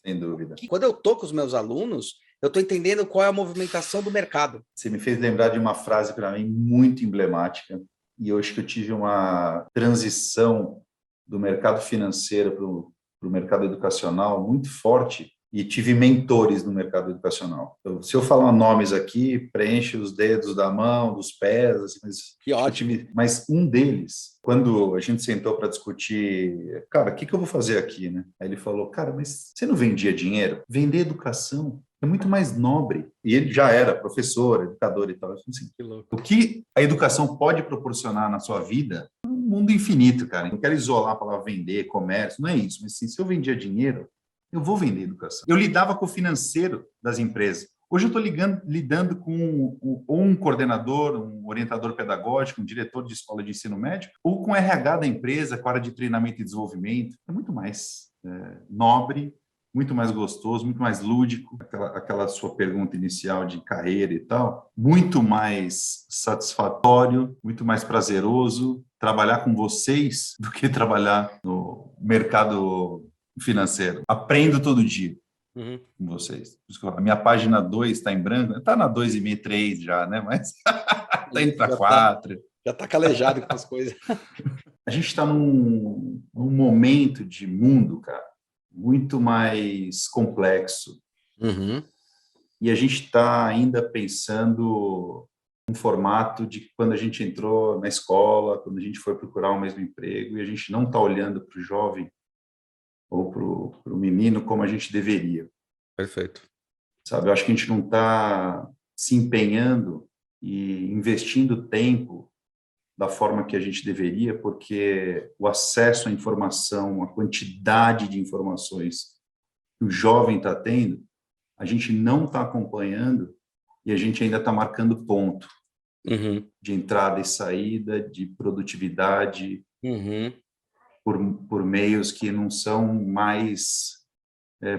Sem dúvida. Quando eu tô com os meus alunos, eu estou entendendo qual é a movimentação do mercado. Você me fez lembrar de uma frase para mim muito emblemática, e eu acho que eu tive uma transição do mercado financeiro para o mercado educacional muito forte, e tive mentores no mercado educacional. Então, se eu falar nomes aqui, preenche os dedos da mão, dos pés, assim, mas que ótimo. Mas um deles, quando a gente sentou para discutir, cara, o que eu vou fazer aqui, né? Aí ele falou, cara, mas você não vendia dinheiro? Vender educação é muito mais nobre. E ele já era professor, educador e tal. Eu falei assim, que louco. O que a educação pode proporcionar na sua vida é um mundo infinito, cara. Não quero isolar a palavra vender, comércio, não é isso. Mas assim, se eu vendia dinheiro, eu vou vender educação. Eu lidava com o financeiro das empresas. Hoje eu estou lidando com ou um coordenador, um orientador pedagógico, um diretor de escola de ensino médio, ou com o RH da empresa, com a área de treinamento e desenvolvimento. É muito mais nobre, muito mais gostoso, muito mais lúdico. Aquela sua pergunta inicial de carreira e tal, muito mais satisfatório, muito mais prazeroso trabalhar com vocês do que trabalhar no mercado financeiro. Aprendo todo dia. Com vocês. A minha página 2 está em branco, está na 2,5, 3 já, né? Mas está indo para 4. Já está calejado com as coisas. A gente está num momento de mundo, cara, muito mais complexo. E a gente está ainda pensando um formato de quando a gente entrou na escola, quando a gente foi procurar o mesmo emprego, e a gente não está olhando para o jovem ou para o menino como a gente deveria. Perfeito. Sabe, eu acho que a gente não está se empenhando e investindo tempo da forma que a gente deveria, porque o acesso à informação, a quantidade de informações que o jovem está tendo, a gente não está acompanhando e a gente ainda está marcando ponto de entrada e saída, de produtividade, por meios que não são mais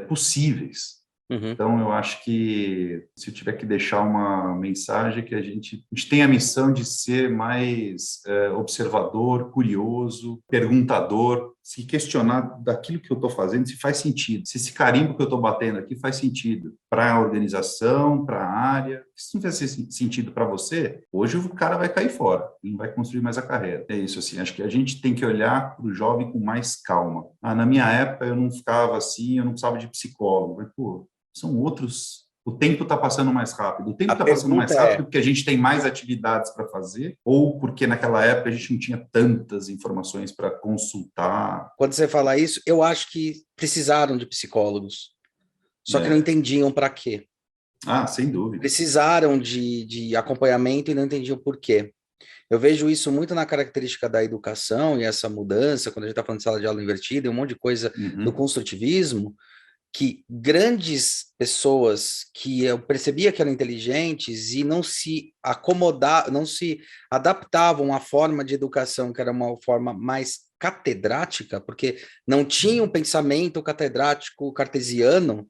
possíveis. Então, eu acho que, se eu tiver que deixar uma mensagem, que a gente tem a missão de ser mais observador, curioso, perguntador, se questionar daquilo que eu estou fazendo, se faz sentido, se esse carimbo que eu estou batendo aqui faz sentido para a organização, para a área. Se não fizer sentido para você, hoje o cara vai cair fora, não vai construir mais a carreira. É isso, assim, acho que a gente tem que olhar para o jovem com mais calma. Na minha época, eu não ficava assim, eu não precisava de psicólogo. Mas, pô, são outros. O tempo está passando mais rápido. O tempo está passando mais rápido porque a gente tem mais atividades para fazer, ou porque naquela época a gente não tinha tantas informações para consultar. Quando você fala isso, eu acho que precisaram de psicólogos, só que não entendiam para quê. Sem dúvida. Precisaram de acompanhamento e não entendiam por quê. Eu vejo isso muito na característica da educação e essa mudança, quando a gente está falando de sala de aula invertida e um monte de coisa do construtivismo, que grandes pessoas que eu percebia que eram inteligentes e não se adaptavam à forma de educação, que era uma forma mais catedrática, porque não tinha um pensamento catedrático cartesiano,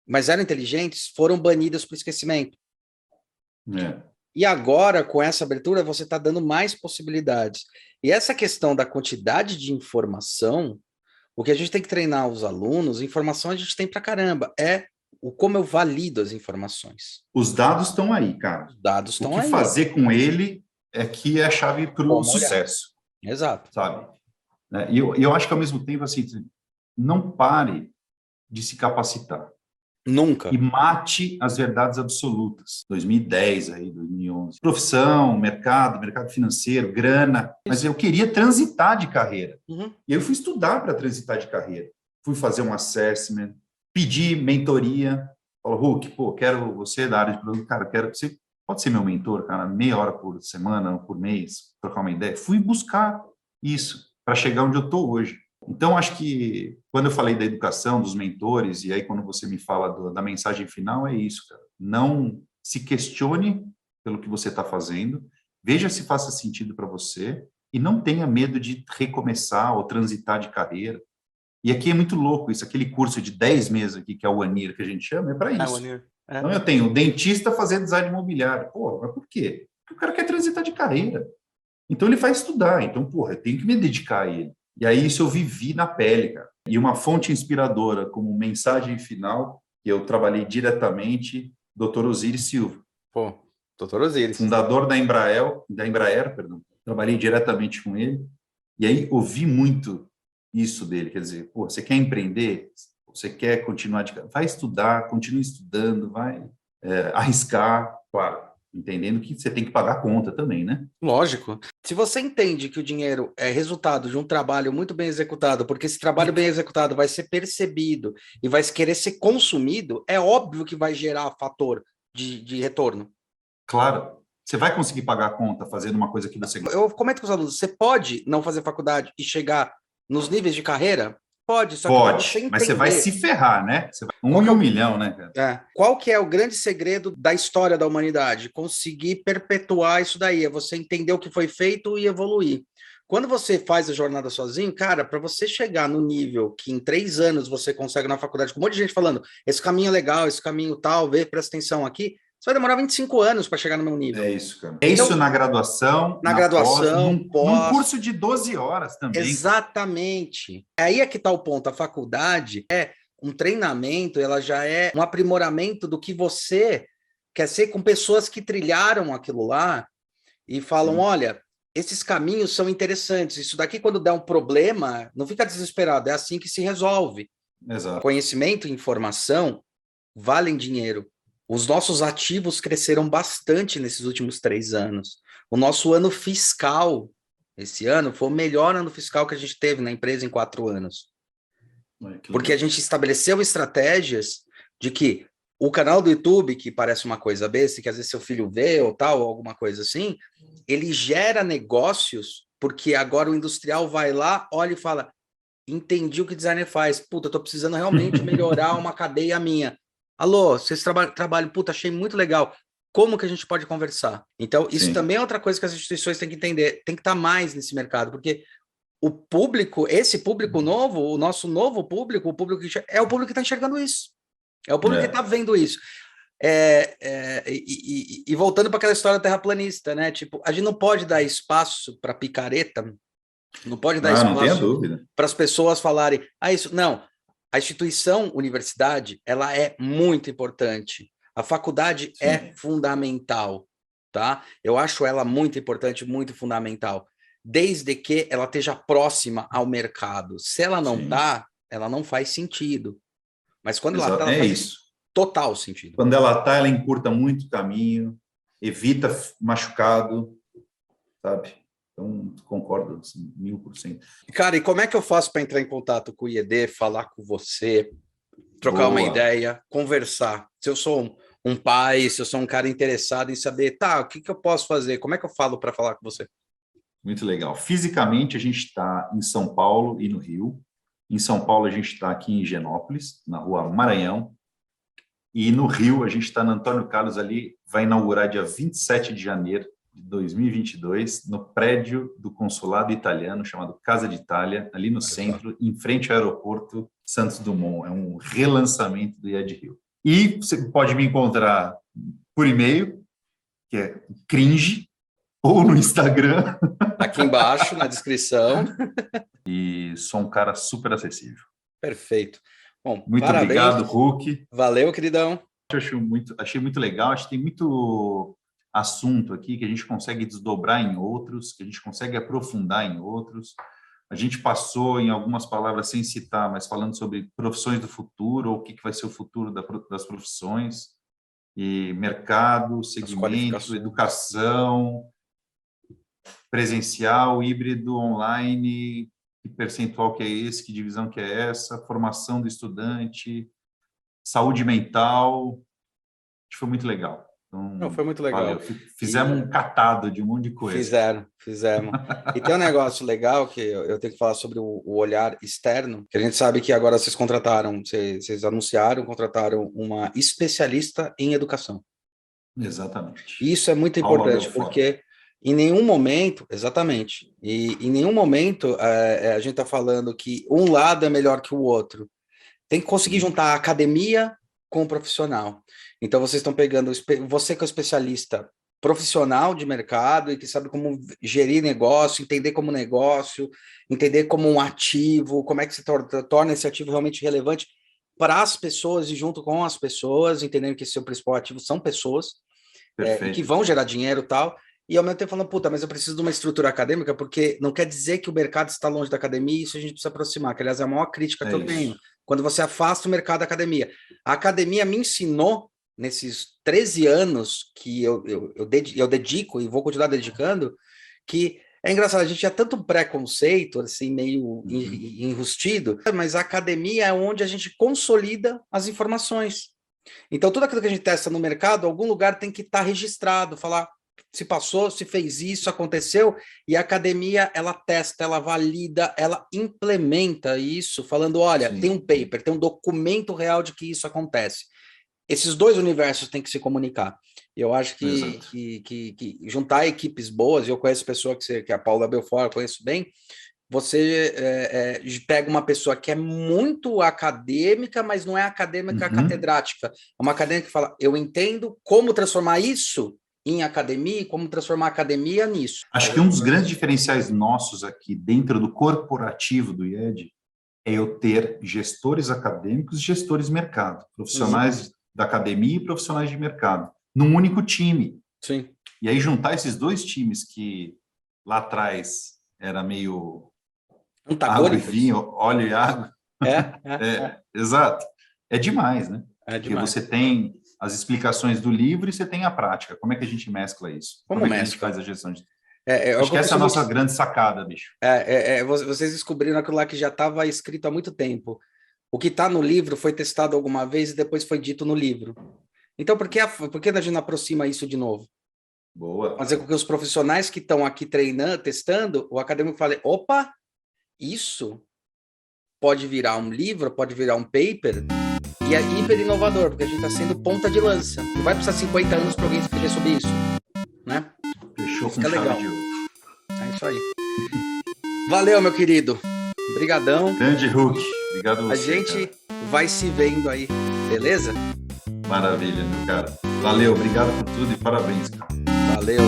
mas eram inteligentes, foram banidas para o esquecimento. E agora, com essa abertura, você está dando mais possibilidades. E essa questão da quantidade de informação, o que a gente tem que treinar os alunos, informação a gente tem pra caramba, é como eu valido as informações. Os dados estão aí, cara. Os dados estão aí. O que fazer com ele é que é a chave para o sucesso. Exato. Sabe? E eu acho que, ao mesmo tempo, assim, não pare de se capacitar. Nunca. E mate as verdades absolutas. 2010, aí, 2011. Profissão, mercado financeiro, grana. Mas eu queria transitar de carreira. E eu fui estudar para transitar de carreira. Fui fazer um assessment, pedi mentoria. Falou, Huck, quero você da área de produto. Cara, quero você pode ser meu mentor, cara, meia hora por semana, por mês, trocar uma ideia. Fui buscar isso para chegar onde eu estou hoje. Então, acho que quando eu falei da educação, dos mentores, e aí quando você me fala da mensagem final, é isso, cara. Não se questione pelo que você está fazendo, veja se faça sentido para você e não tenha medo de recomeçar ou transitar de carreira. E aqui é muito louco isso, aquele curso de 10 meses aqui, que é o Anir, que a gente chama, é para isso. Então, eu tenho dentista fazendo design imobiliário. Mas por quê? Porque o cara quer transitar de carreira. Então, ele vai estudar. Então, eu tenho que me dedicar a ele. E aí isso eu vivi na pele, cara. E uma fonte inspiradora como mensagem final, que eu trabalhei diretamente, Dr. Osiris Silva. Dr. Osiris. Fundador da Embraer, perdão. Trabalhei diretamente com ele. E aí ouvi muito isso dele. Quer dizer, você quer empreender? Você quer continuar vai estudar, continue estudando, vai arriscar, claro. Entendendo que você tem que pagar a conta também, né? Lógico. Se você entende que o dinheiro é resultado de um trabalho muito bem executado, porque esse trabalho bem executado vai ser percebido e vai querer ser consumido, é óbvio que vai gerar fator de retorno. Claro. Você vai conseguir pagar a conta fazendo uma coisa que você gosta. Eu comento com os alunos, você pode não fazer faculdade e chegar nos níveis de carreira Pode, só que para você entender... mas você vai se ferrar, né? Você vai... em 1 milhão, né, cara? Qual que é o grande segredo da história da humanidade? Conseguir perpetuar isso daí, é você entender o que foi feito e evoluir. Quando você faz a jornada sozinho, cara, para você chegar no nível que em 3 anos você consegue na faculdade, com um monte de gente falando, esse caminho é legal, esse caminho tal, presta atenção aqui, você vai demorar 25 anos para chegar no meu nível. É isso, cara. É isso na graduação, na graduação, num curso de 12 horas também. Exatamente. Aí é que está o ponto. A faculdade é um treinamento, ela já é um aprimoramento do que você quer ser com pessoas que trilharam aquilo lá e falam, olha, esses caminhos são interessantes. Isso daqui, quando der um problema, não fica desesperado, é assim que se resolve. Exato. Conhecimento e informação valem dinheiro. Os nossos ativos cresceram bastante nesses últimos 3 anos. O nosso ano fiscal, esse ano, foi o melhor ano fiscal que a gente teve na empresa em 4 anos. Porque a gente estabeleceu estratégias de que o canal do YouTube, que parece uma coisa besta, que às vezes seu filho vê ou tal, ou alguma coisa assim, ele gera negócios, porque agora o industrial vai lá, olha e fala, entendi o que o designer faz. Puta, eu tô precisando realmente melhorar uma cadeia minha. Alô, vocês trabalham, puta, achei muito legal. Como que a gente pode conversar? Então, isso também é outra coisa que as instituições têm que entender. Tem que estar mais nesse mercado, porque o público, esse público novo, o nosso novo público, o público que é o público que está enxergando isso. É o público que está vendo isso. E voltando para aquela história terraplanista, né? Tipo, a gente não pode dar espaço para picareta, não pode dar espaço para as pessoas falarem, isso. Não. A instituição universidade, ela é muito importante. A faculdade é fundamental, tá? Eu acho ela muito importante, muito fundamental, desde que ela esteja próxima ao mercado. Se ela não está, ela não faz sentido. Mas quando ela está, ela faz total sentido. Quando ela está, ela encurta muito o caminho, evita machucado, sabe? Então, concordo, assim, 1000%. Cara, e como é que eu faço para entrar em contato com o IED, falar com você, trocar uma ideia, conversar? Se eu sou um pai, se eu sou um cara interessado em saber, o que eu posso fazer? Como é que eu falo para falar com você? Muito legal. Fisicamente, a gente está em São Paulo e no Rio. Em São Paulo, a gente está aqui em Higienópolis, na rua Maranhão. E no Rio, a gente está no Antônio Carlos ali, vai inaugurar dia 27 de janeiro de 2022, no prédio do consulado italiano, chamado Casa de Itália, ali no centro, em frente ao aeroporto Santos Dumont. É um relançamento do IED Rio. E você pode me encontrar por e-mail, que é cringe, ou no Instagram. Aqui embaixo, na descrição. E sou um cara super acessível. Perfeito. Bom, muito obrigado, Hulk. Valeu, queridão. Achei muito legal. Acho que tem muito assunto aqui que a gente consegue desdobrar em outros, que a gente consegue aprofundar em outros. A gente passou em algumas palavras sem citar, mas falando sobre profissões do futuro, ou o que vai ser o futuro das profissões, e mercado, segmento, educação, presencial, híbrido, online, que percentual que é esse, que divisão que é essa, formação do estudante, saúde mental. Acho que foi muito legal. Então, foi muito legal. Fizemos um catado de um monte de coisa. Fizemos. E tem um negócio legal que eu tenho que falar sobre o olhar externo, que a gente sabe que agora vocês contrataram uma especialista em educação. Exatamente. Isso é muito importante, porque em nenhum momento, exatamente, e em nenhum momento a gente está falando que um lado é melhor que o outro. Tem que conseguir juntar a academia com o profissional. Então, vocês estão pegando, você que é um especialista profissional de mercado e que sabe como gerir negócio, entender como negócio, entender como um ativo, como é que se torna esse ativo realmente relevante para as pessoas e junto com as pessoas, entendendo que esse seu principal ativo são pessoas que vão gerar dinheiro e tal. E ao mesmo tempo falando, mas eu preciso de uma estrutura acadêmica, porque não quer dizer que o mercado está longe da academia, isso a gente precisa aproximar, que aliás é a maior crítica que eu tenho. Quando você afasta o mercado da academia. A academia me ensinou, nesses 13 anos que eu dedico e vou continuar dedicando, que é engraçado, a gente tinha tanto preconceito, assim, meio enrustido, mas a academia é onde a gente consolida as informações. Então, tudo aquilo que a gente testa no mercado, algum lugar tem que estar registrado, falar, se passou, se fez isso, aconteceu, e a academia, ela testa, ela valida, ela implementa isso, falando, olha, tem um paper, tem um documento real de que isso acontece. Esses dois universos têm que se comunicar. Eu acho que juntar equipes boas, eu conheço pessoa que é a Paula Belfort, eu conheço bem, você pega uma pessoa que é muito acadêmica, mas não é acadêmica catedrática, é uma acadêmica que fala, eu entendo como transformar isso em academia e como transformar a academia nisso. Acho que um dos grandes diferenciais nossos aqui dentro do corporativo do IED é eu ter gestores acadêmicos e gestores de mercado, profissionais da academia e profissionais de mercado, num único time. Sim. E aí juntar esses dois times que lá atrás era meio água e vinho, óleo e água. Exato. É demais, né? Porque você tem as explicações do livro e você tem a prática. Como é que a gente mescla isso? Como é que a gente faz a gestão de... Acho que essa é a nossa grande sacada, bicho. Vocês descobriram aquilo lá que já estava escrito há muito tempo. O que está no livro foi testado alguma vez e depois foi dito no livro. Então, por que a gente não aproxima isso de novo? Boa. Fazer com que os profissionais que estão aqui treinando, testando, o acadêmico fale, opa, isso pode virar um livro, pode virar um paper, e é hiper inovador, porque a gente está sendo ponta de lança. Não vai precisar 50 anos para alguém escrever sobre isso, né? Fechou com chave de ouro. É isso aí. Valeu, meu querido. Obrigadão. Grande Hulk. Obrigado a você, a gente vai se vendo aí, beleza? Maravilha, meu cara. Valeu, obrigado por tudo e parabéns, cara. Valeu.